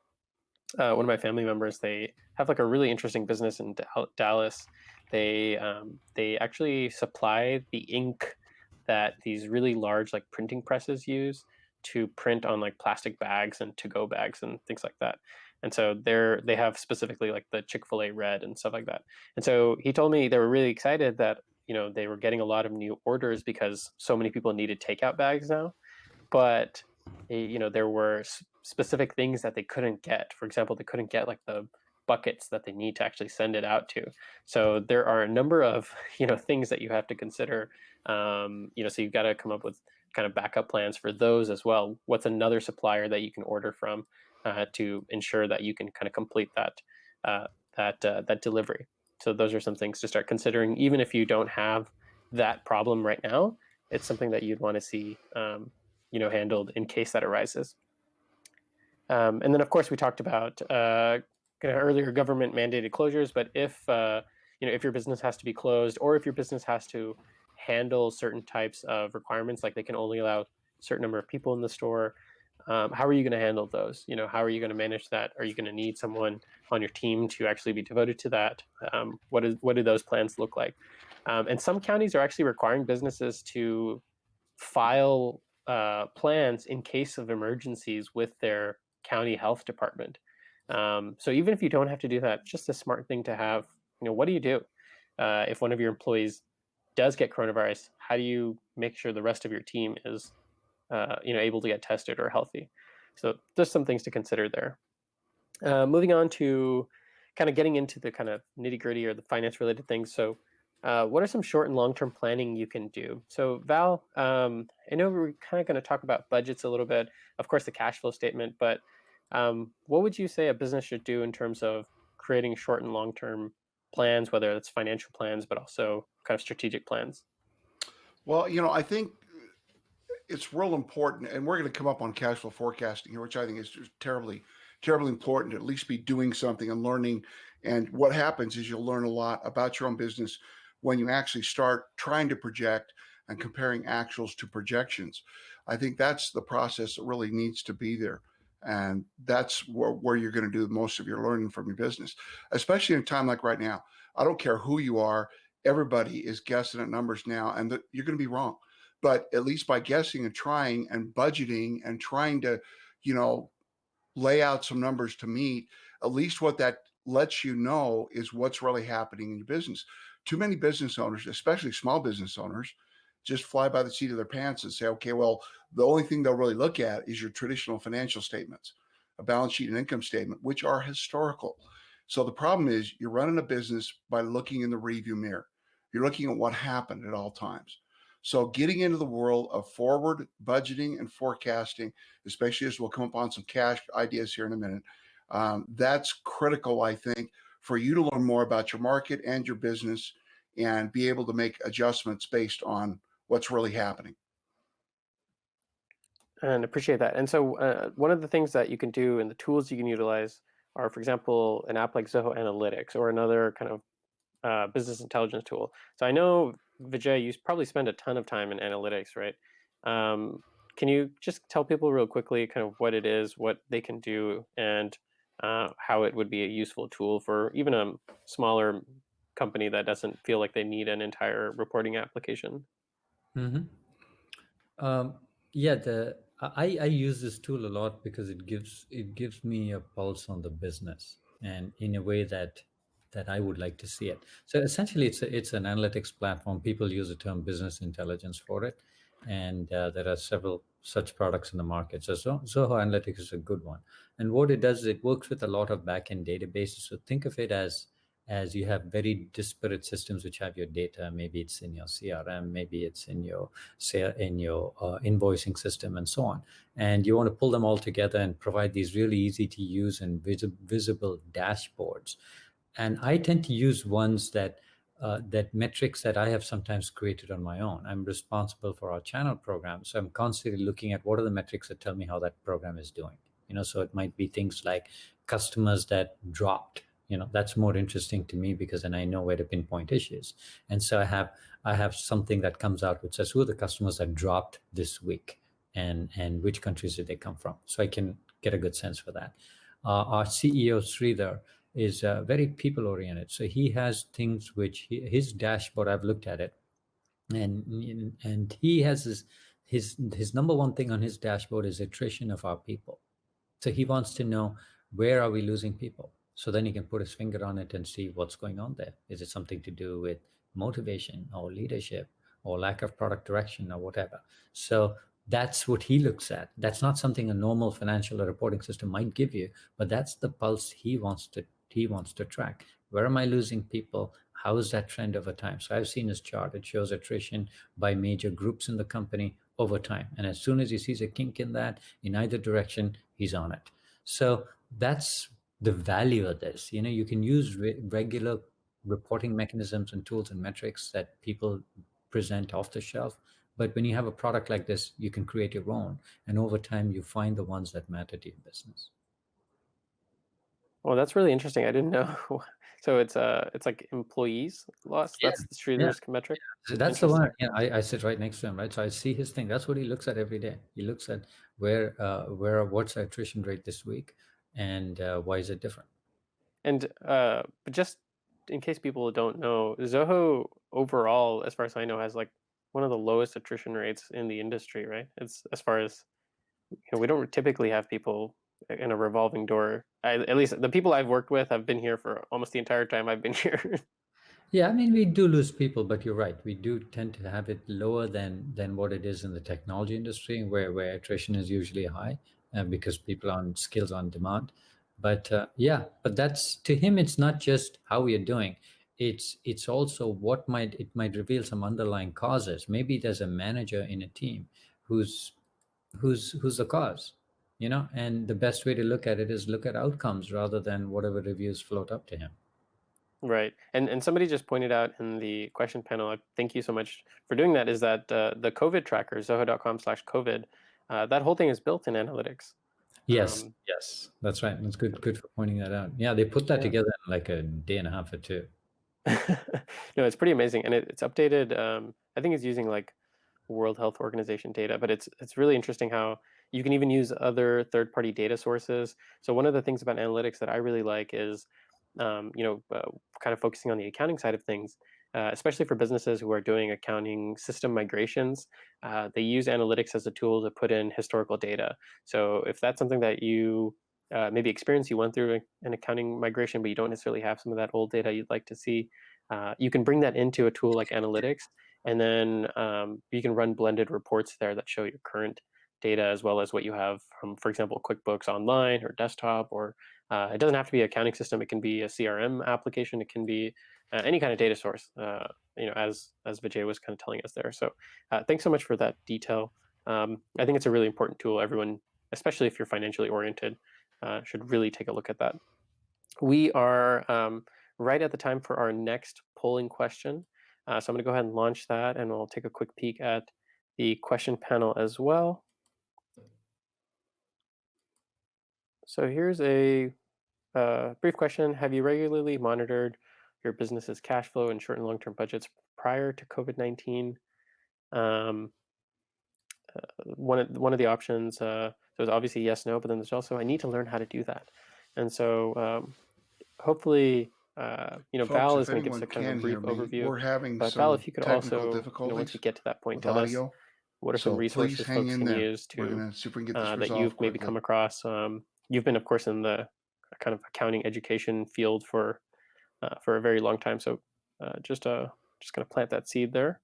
one of my family members. They have like a really interesting business in Dallas. They actually supply the ink that these really large like printing presses use to print on like plastic bags and to-go bags and things like that. And so they have specifically like the Chick-fil-A red and stuff like that. And so he told me they were really excited that they were getting a lot of new orders because so many people needed takeout bags now. But there were specific things that they couldn't get. For example, they couldn't get like the buckets that they need to actually send it out to. So there are a number of things that you have to consider. So you've got to come up with kind of backup plans for those as well. What's another supplier that you can order from to ensure that you can kind of complete that delivery? So those are some things to start considering, even if you don't have that problem right now. It's something that you'd want to see handled in case that arises. And then, of course, we talked about earlier government mandated closures. But if if your business has to be closed, or if your business has to handle certain types of requirements, like they can only allow a certain number of people in the store, how are you going to handle those? How are you going to manage that? Are you going to need someone on your team to actually be devoted to that? What do those plans look like? And some counties are actually requiring businesses to file plans in case of emergencies with their county health department. So even if you don't have to do that, just a smart thing to have. What do you do if one of your employees does get coronavirus? How do you make sure the rest of your team is able to get tested or healthy? So there's some things to consider there. Moving on to kind of getting into the kind of nitty gritty or the finance related things. So what are some short and long-term planning you can do? So Val, I know we're kind of going to talk about budgets a little bit, of course, the cash flow statement, but what would you say a business should do in terms of creating short and long-term plans, whether it's financial plans, but also kind of strategic plans? Well, I think it's real important, and we're going to come up on cash flow forecasting here, which I think is just terribly, terribly important to at least be doing something and learning. And what happens is you'll learn a lot about your own business when you actually start trying to project and comparing actuals to projections. I think that's the process that really needs to be there. And that's where you're going to do most of your learning from your business, especially in a time like right now. I don't care who you are. Everybody is guessing at numbers now, and you're going to be wrong. But at least by guessing and trying and budgeting and trying to, lay out some numbers to meet, at least what that lets you know is what's really happening in your business. Too many business owners, especially small business owners, just fly by the seat of their pants and say, okay, well, the only thing they'll really look at is your traditional financial statements, a balance sheet and income statement, which are historical. So the problem is you're running a business by looking in the rearview mirror. You're looking at what happened at all times. So getting into the world of forward budgeting and forecasting, especially as we'll come upon some cash ideas here in a minute, that's critical, I think, for you to learn more about your market and your business and be able to make adjustments based on what's really happening. And appreciate that. And so one of the things that you can do and the tools you can utilize are, for example, an app like Zoho Analytics or another kind of business intelligence tool. So I know, Vijay, you probably spend a ton of time in analytics, right? Can you just tell people real quickly kind of what it is, what they can do, and how it would be a useful tool for even a smaller company that doesn't feel like they need an entire reporting application? Mm-hmm. Yeah, I use this tool a lot because it gives me a pulse on the business, and in a way that I would like to see it. So essentially, it's an analytics platform. People use the term business intelligence for it, and there are several such products in the market. So Zoho Analytics is a good one. And what it does is it works with a lot of backend databases. So think of it as you have very disparate systems which have your data. Maybe it's in your CRM, maybe it's in your invoicing system, and so on. And you want to pull them all together and provide these really easy to use and visible dashboards. And I tend to use ones that metrics that I have sometimes created on my own. I'm responsible for our channel program, so I'm constantly looking at what are the metrics that tell me how that program is doing. So it might be things like customers that dropped That's more interesting to me, because then I know where to pinpoint issues. And so I have something that comes out which says who are the customers that dropped this week, and which countries did they come from, so I can get a good sense for that. Our CEO Sridhar is very people oriented, so he has things which his dashboard, I've looked at it, and he has his number one thing on his dashboard is attrition of our people. So he wants to know, where are we losing people? So then he can put his finger on it and see what's going on there. Is it something to do with motivation or leadership or lack of product direction or whatever? So that's what he looks at. That's not something a normal financial or reporting system might give you, but that's the pulse he wants to track. Where am I losing people? How is that trend over time? So I've seen his chart. It shows attrition by major groups in the company over time. And as soon as he sees a kink in that, in either direction, he's on it. So that's the value of this. You can use regular reporting mechanisms and tools and metrics that people present off the shelf. But when you have a product like this, you can create your own. And over time, you find the ones that matter to your business. Well, that's really interesting. I didn't know. So it's like employees lost. Yeah. That's the Sridhar's metric. So that's the one. Yeah, I sit right next to him, right? So I see his thing. That's what he looks at every day. He looks at what's the attrition rate this week, and why is it different? And but just in case people don't know, Zoho overall, as far as I know, has like one of the lowest attrition rates in the industry, right? It's as far as we don't typically have people in a revolving door. At least the people I've worked with have been here for almost the entire time I've been here. Yeah, I mean, we do lose people, but you're right. We do tend to have it lower than what it is in the technology industry, where attrition is usually high, because people on skills on demand. But but that's, to him, it's not just how we are doing. It's also it might reveal some underlying causes. Maybe there's a manager in a team who's the cause, and the best way to look at it is look at outcomes rather than whatever reviews float up to him. Right. And somebody just pointed out in the question panel, thank you so much for doing that, is that the COVID tracker, zoho.com/COVID, that whole thing is built in analytics. Yes, that's right. That's good for pointing that out. Yeah, they put that Yeah. together in like a day and a half or two. No, it's pretty amazing, and it's updated. I think it's using like World Health Organization data, but it's really interesting how you can even use other third-party data sources. So one of the things about analytics that I really like is, kind of focusing on the accounting side of things, especially for businesses who are doing accounting system migrations. They use analytics as a tool to put in historical data. So if that's something that you maybe experience, you went through an accounting migration, but you don't necessarily have some of that old data you'd like to see, you can bring that into a tool like analytics, and then you can run blended reports there that show your current data as well as what you have from, for example, QuickBooks Online or desktop, or it doesn't have to be an accounting system. It can be a CRM application. It can be any kind of data source, as Vijay was kind of telling us there. So thanks so much for that detail. I think it's a really important tool. Everyone, especially if you're financially oriented, should really take a look at that. We are right at the time for our next polling question. So I'm going to go ahead and launch that, and we'll take a quick peek at the question panel as well. So here's a brief question. Have you regularly monitored your business's cash flow and short and long-term budgets prior to COVID-19? One of the options, there's obviously yes, no, but then there's also I need to learn how to do that. And so hopefully, Folks, Val if is going to give us anyone a kind of can a brief hear me, overview. we're having But Val, some if you could technical also, once we difficulties get to that point, with tell us audio. what are some So please resources hang folks in can there. use We're to going to see if we can get this that resolved you've maybe quickly. come across. You've been, of course, in the kind of accounting education field for a very long time. So just going to plant that seed there.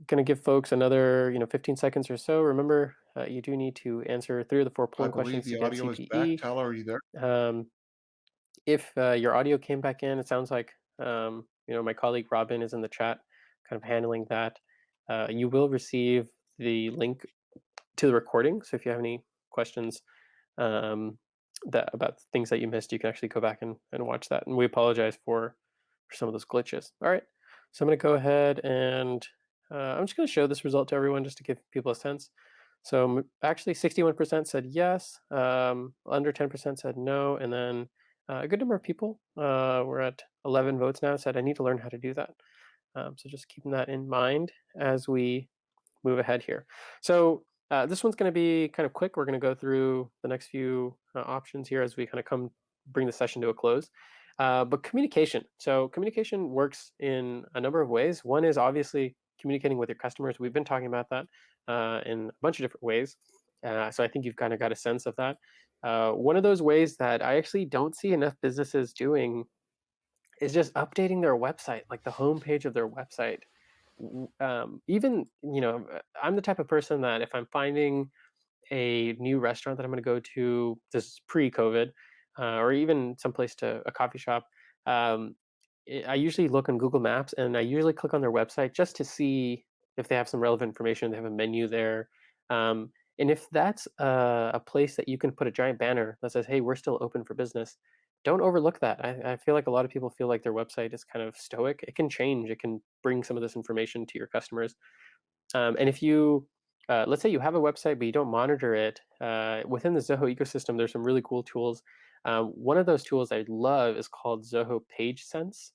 Going to give folks another 15 seconds or so. Remember, you do need to answer 3 of the 4 I polling believe questions to the get audio is back. CPE. Tyler, are you there? If your audio came back in, it sounds like my colleague Robin is in the chat, kind of handling that. You will receive the link to the recording. So if you have any questions about things that you missed, you can actually go back and watch that. And we apologize for some of those glitches. All right, so I'm going to go ahead and I'm just going to show this result to everyone just to give people a sense. So actually 61% said yes, under 10% said no, and then a good number of people, we're at 11 votes now, said I need to learn how to do that. So just keeping that in mind as we move ahead here. So this one's going to be kind of quick. We're going to go through the next few options here as we kind of bring the session to a close. But communication. So communication works in a number of ways. One is obviously communicating with your customers. We've been talking about that in a bunch of different ways. So I think you've kind of got a sense of that. One of those ways that I actually don't see enough businesses doing is just updating their website, like the homepage of their website. Even, I'm the type of person that if I'm finding a new restaurant that I'm going to go to, this is pre-COVID, or even someplace to a coffee shop, um, I usually look on Google Maps and I usually click on their website just to see if they have some relevant information. They have a menu there. And if that's a place that you can put a giant banner that says, hey, we're still open for business, don't overlook that. I feel like a lot of people feel like their website is kind of stoic. It can change, it can bring some of this information to your customers. And if you, let's say you have a website, but you don't monitor it, within the Zoho ecosystem, there's some really cool tools. One of those tools I love is called Zoho Page Sense.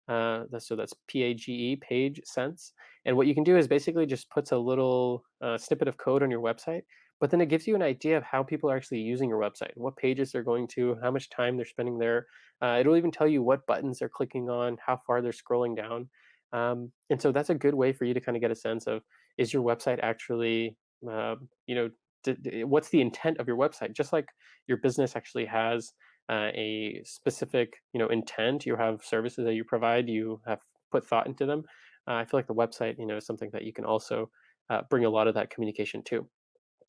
So that's PAGE, Page Sense. And what you can do is basically just puts a little snippet of code on your website, but then it gives you an idea of how people are actually using your website, what pages they're going to, how much time they're spending there. It'll even tell you what buttons they're clicking on, how far they're scrolling down. And so that's a good way for you to kind of get a sense of, is your website actually, what's the intent of your website? Just like your business actually has a specific, intent. You have services that you provide. You have put thought into them. I feel like the website, is something that you can also bring a lot of that communication to.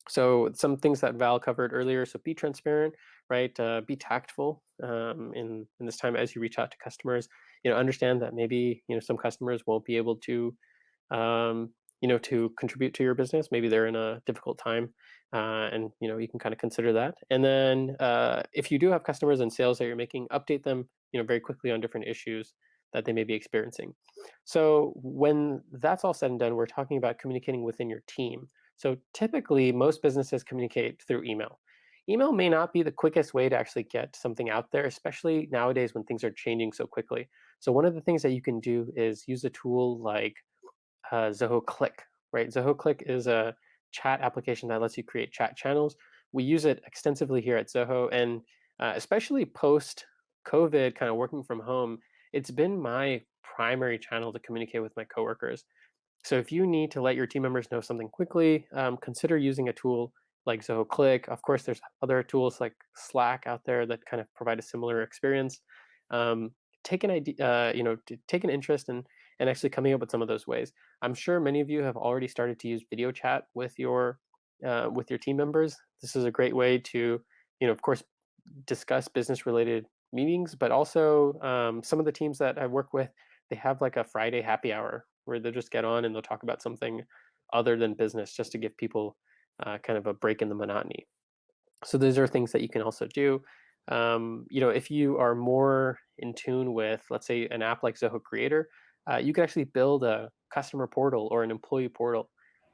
So some things that Val covered earlier. So be transparent, right? Be tactful in this time as you reach out to customers. Understand that maybe some customers won't be able to to contribute to your business. Maybe they're in a difficult time, and you can kind of consider that. And then if you do have customers and sales that you're making, update them very quickly on different issues that they may be experiencing. So when that's all said and done, we're talking about communicating within your team. So typically, most businesses communicate through email. Email may not be the quickest way to actually get something out there, especially nowadays when things are changing so quickly. So one of the things that you can do is use a tool like Zoho Click, right? Zoho Click is a chat application that lets you create chat channels. We use it extensively here at Zoho, and especially post COVID, kind of working from home, it's been my primary channel to communicate with my coworkers. So if you need to let your team members know something quickly, consider using a tool like Zoho Click. Of course, there's other tools like Slack out there that kind of provide a similar experience. Take an idea, take an interest in actually coming up with some of those ways. I'm sure many of you have already started to use video chat with your team members. This is a great way to, of course, discuss business related meetings, but also some of the teams that I work with, they have like a Friday happy hour where they'll just get on and they'll talk about something other than business just to give people kind of a break in the monotony. So those are things that you can also do. If you are more in tune with, let's say, an app like Zoho Creator, you can actually build a customer portal or an employee portal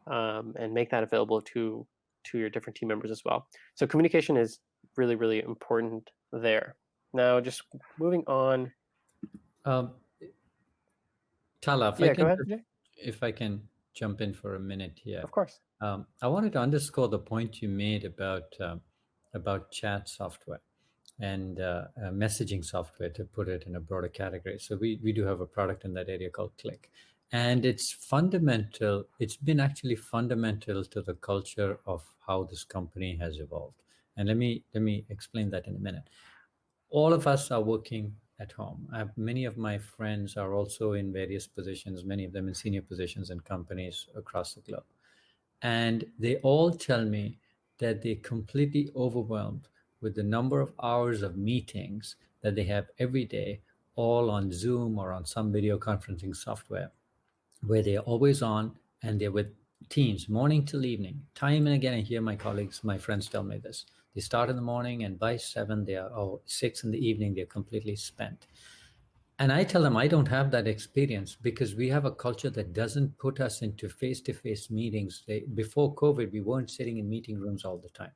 and make that available to your different team members as well. So communication is really, really important there. Now, just moving on. Tala, Yeah, go ahead, Jay. if I can jump in for a minute here. Of course. I wanted to underscore the point you made about chat software and messaging software, to put it in a broader category. So we do have a product in that area called Click, and it's fundamental. It's been actually fundamental to the culture of how this company has evolved. And let me explain that in a minute. All of us are working at home. Many of my friends are also in various positions, many of them in senior positions in companies across the globe. And they all tell me that they're completely overwhelmed with the number of hours of meetings that they have every day, all on Zoom or on some video conferencing software, where they're always on and they're with teams morning till evening. Time and again, I hear my colleagues, my friends tell me this. They start in the morning and by 7, 6 in the evening, they're completely spent. And I tell them I don't have that experience because we have a culture that doesn't put us into face-to-face meetings. Before COVID, we weren't sitting in meeting rooms all the time.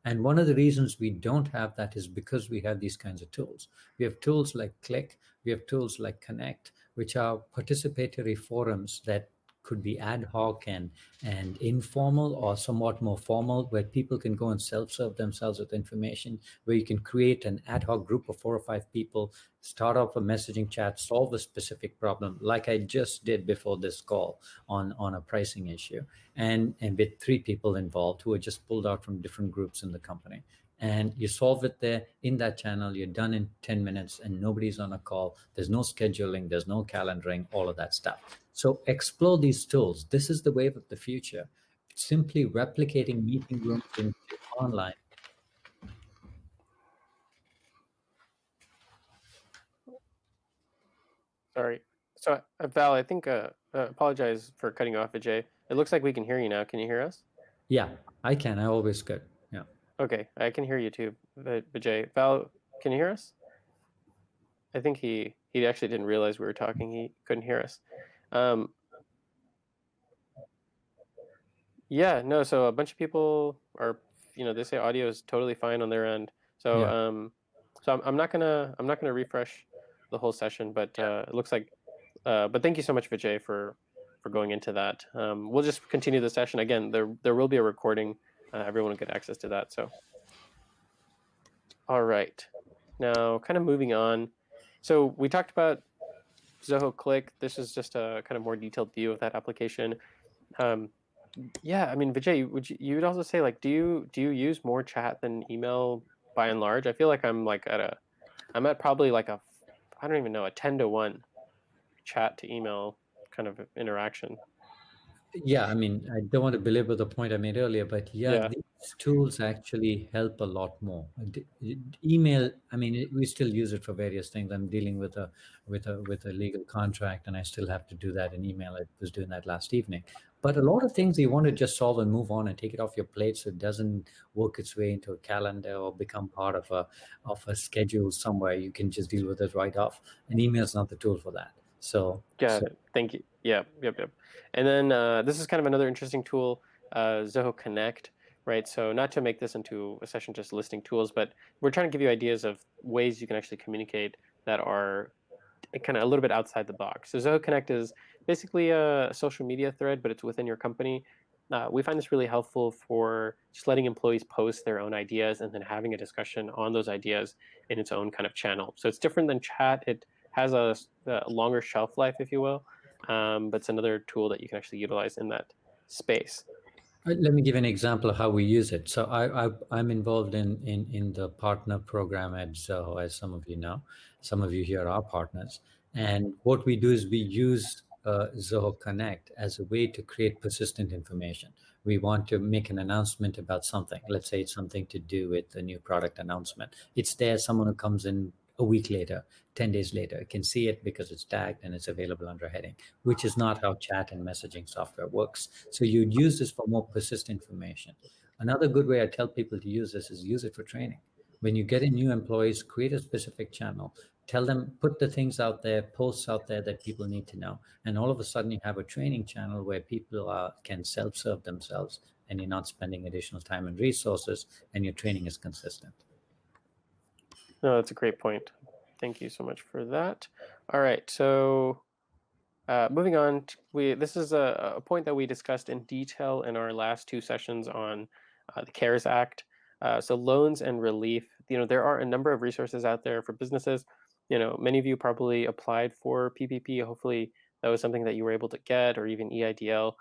And one of the reasons we don't have that is because we have these kinds of tools. We have tools like Click, we have tools like Connect, which are participatory forums that could be ad hoc and informal or somewhat more formal, where people can go and self-serve themselves with information, where you can create an ad hoc group of 4 or 5 people, start off a messaging chat, solve a specific problem, like I just did before this call on a pricing issue, and with 3 people involved who are just pulled out from different groups in the company. And you solve it there in that channel. You're done in 10 minutes and nobody's on a call. There's no scheduling, there's no calendaring, all of that stuff. So explore these tools. This is the wave of the future. Simply replicating meeting rooms into online. Sorry. So, Val, I think, apologize for cutting you off, Vijay. It looks like we can hear you now. Can you hear us? Yeah, I can. I always could. Yeah. Okay, I can hear you too, Vijay. Val, can you hear us? I think he actually didn't realize we were talking. He couldn't hear us. Yeah, no, so a bunch of people are, they say audio is totally fine on their end. So, Yeah. I'm not gonna refresh the whole session, but it looks like, but thank you so much, Vijay, for going into that. We'll just continue the session. Again, there will be a recording. Everyone will get access to that. So, all right. Now, kind of moving on. So we talked about Zoho Click. This is just a kind of more detailed view of that application. Yeah, I mean, Vijay, you'd also say, like, do you use more chat than email by and large? I feel like I'm at probably like I don't even know, a 10-to-1 chat to email kind of interaction. Yeah, I mean, I don't want to belabor the point I made earlier, but yeah, Yeah. these tools actually help a lot more. Email, I mean, we still use it for various things. I'm dealing with a legal contract, and I still have to do that in email. I was doing that last evening. But a lot of things you want to just solve and move on and take it off your plate, so it doesn't work its way into a calendar or become part of a schedule somewhere. You can just deal with it right off. And email is not the tool for that. Got it. Thank you. Yeah. Yep. And then this is kind of another interesting tool, Zoho Connect, right? So not to make this into a session just listing tools, but we're trying to give you ideas of ways you can actually communicate that are kind of a little bit outside the box. So Zoho Connect is basically a social media thread, but it's within your company. We find this really helpful for just letting employees post their own ideas and then having a discussion on those ideas in its own kind of channel. So it's different than chat. It has a longer shelf life, if you will, but it's another tool that you can actually utilize in that space. Let me give an example of how we use it. So I'm involved in the partner program at Zoho, as some of you know. Some of you here are partners. And what we do is we use Zoho Connect as a way to create persistent information. We want to make an announcement about something. Let's say it's something to do with a new product announcement. It's there. Someone who comes in a week later, 10 days later, can see it because it's tagged and it's available under a heading, which is not how chat and messaging software works. So you'd use this for more persistent information. Another good way I tell people to use this is use it for training. When you get in new employees, create a specific channel, tell them, put the things out there, posts out there that people need to know. And all of a sudden you have a training channel where people can self-serve themselves, and you're not spending additional time and resources, and your training is consistent. No, that's a great point. Thank you so much for that. All right, so moving on, this is a point that we discussed in detail in our last 2 sessions on the CARES Act. So loans and relief, there are a number of resources out there for businesses. Many of you probably applied for PPP. Hopefully that was something that you were able to get, or even EIDL.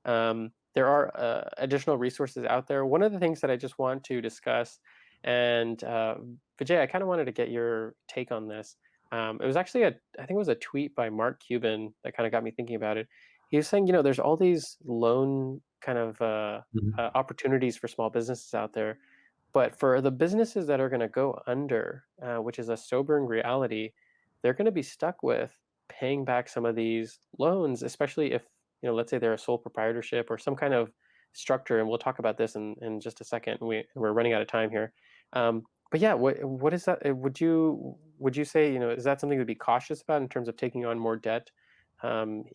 There are additional resources out there. One of the things that I just want to discuss, and Vijay, I kind of wanted to get your take on this. It was actually I think it was a tweet by Mark Cuban that kind of got me thinking about it. He was saying, there's all these loan kind of opportunities for small businesses out there, but for the businesses that are going to go under, which is a sobering reality, they're going to be stuck with paying back some of these loans, especially if, let's say they're a sole proprietorship or some kind of structure. And we'll talk about this in just a second. We're running out of time here. But yeah, what is that? Would you say, is that something to be cautious about in terms of taking on more debt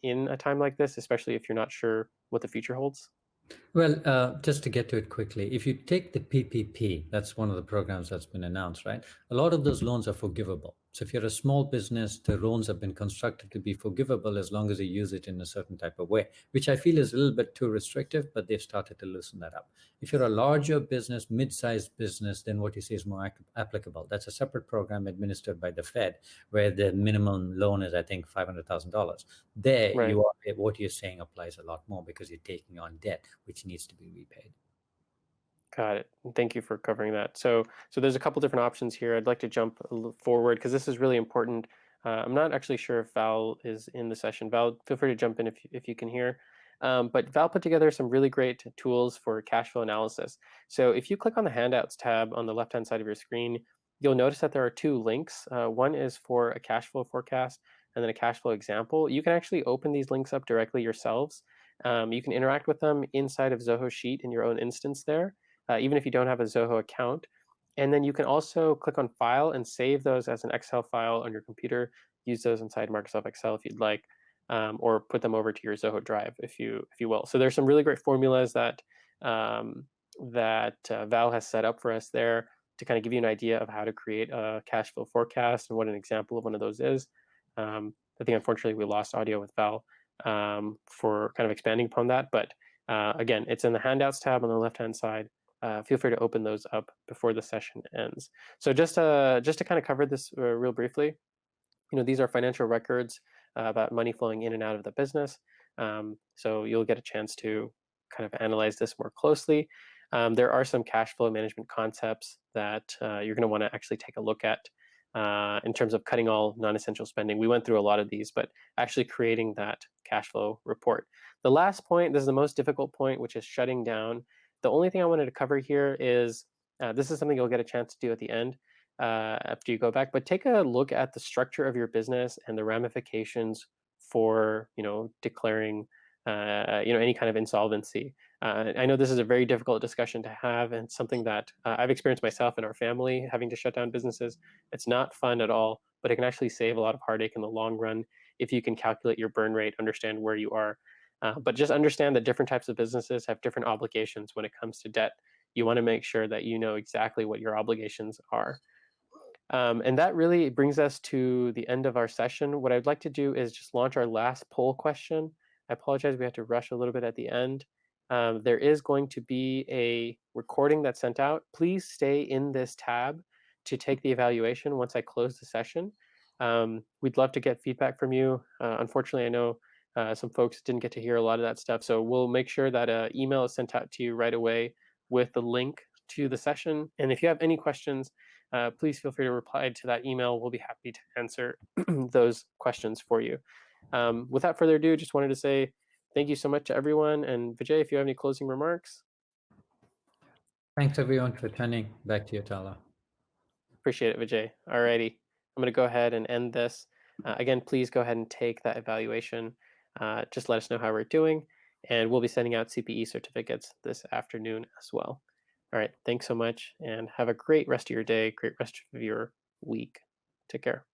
in a time like this, especially if you're not sure what the future holds? Well, just to get to it quickly, if you take the PPP, that's one of the programs that's been announced, right? A lot of those loans are forgivable. So if you're a small business, the loans have been constructed to be forgivable as long as you use it in a certain type of way, which I feel is a little bit too restrictive, but they've started to loosen that up. If you're a larger business, mid-sized business, then what you say is more applicable. That's a separate program administered by the Fed, where the minimum loan is, I think, $500,000. There, Right. what you're saying applies a lot more because you're taking on debt, which needs to be repaid. Got it. Thank you for covering that. So there's a couple different options here. I'd like to jump a little forward because this is really important. I'm not actually sure if Val is in the session. Val, feel free to jump in if you can hear. But Val put together some really great tools for cash flow analysis. So if you click on the Handouts tab on the left-hand side of your screen, you'll notice that there are two links. One is for a cash flow forecast and then a cash flow example. You can actually open these links up directly yourselves. You can interact with them inside of Zoho Sheet in your own instance there, even if you don't have a Zoho account. And then you can also click on File and save those as an Excel file on your computer. Use those inside Microsoft Excel if you'd like, or put them over to your Zoho Drive if you will. So there's some really great formulas that Val has set up for us there to kind of give you an idea of how to create a cash flow forecast and what an example of one of those is. I think unfortunately we lost audio with Val for kind of expanding upon that, but again, it's in the Handouts tab on the left-hand side. Feel free to open those up before the session ends. So just to kind of cover this real briefly, these are financial records about money flowing in and out of the business. So you'll get a chance to kind of analyze this more closely. There are some cash flow management concepts that you're going to want to actually take a look at in terms of cutting all non-essential spending. We went through a lot of these, but actually creating that cash flow report. The last point, this is the most difficult point, which is shutting down. The only thing I wanted to cover here is this is something you'll get a chance to do at the end after you go back, but take a look at the structure of your business and the ramifications for, declaring, any kind of insolvency. I know this is a very difficult discussion to have and something that I've experienced myself and our family having to shut down businesses. It's not fun at all, but it can actually save a lot of heartache in the long run if you can calculate your burn rate, understand where you are. But just understand that different types of businesses have different obligations when it comes to debt. You want to make sure that you know exactly what your obligations are. And that really brings us to the end of our session. What I'd like to do is just launch our last poll question. I apologize, we had to rush a little bit at the end. There is going to be a recording that's sent out. Please stay in this tab to take the evaluation once I close the session. We'd love to get feedback from you. Unfortunately, I know some folks didn't get to hear a lot of that stuff, so we'll make sure that an email is sent out to you right away with the link to the session. And if you have any questions, please feel free to reply to that email. We'll be happy to answer those questions for you. Without further ado, just wanted to say thank you so much to everyone. And Vijay, if you have any closing remarks. Thanks everyone for attending. Back to you, Tala. Appreciate it, Vijay. Alrighty, I'm going to go ahead and end this. Again, please go ahead and take that evaluation. Just let us know how we're doing, and we'll be sending out CPE certificates this afternoon as well. All right, thanks so much, and have a great rest of your day, great rest of your week. Take care.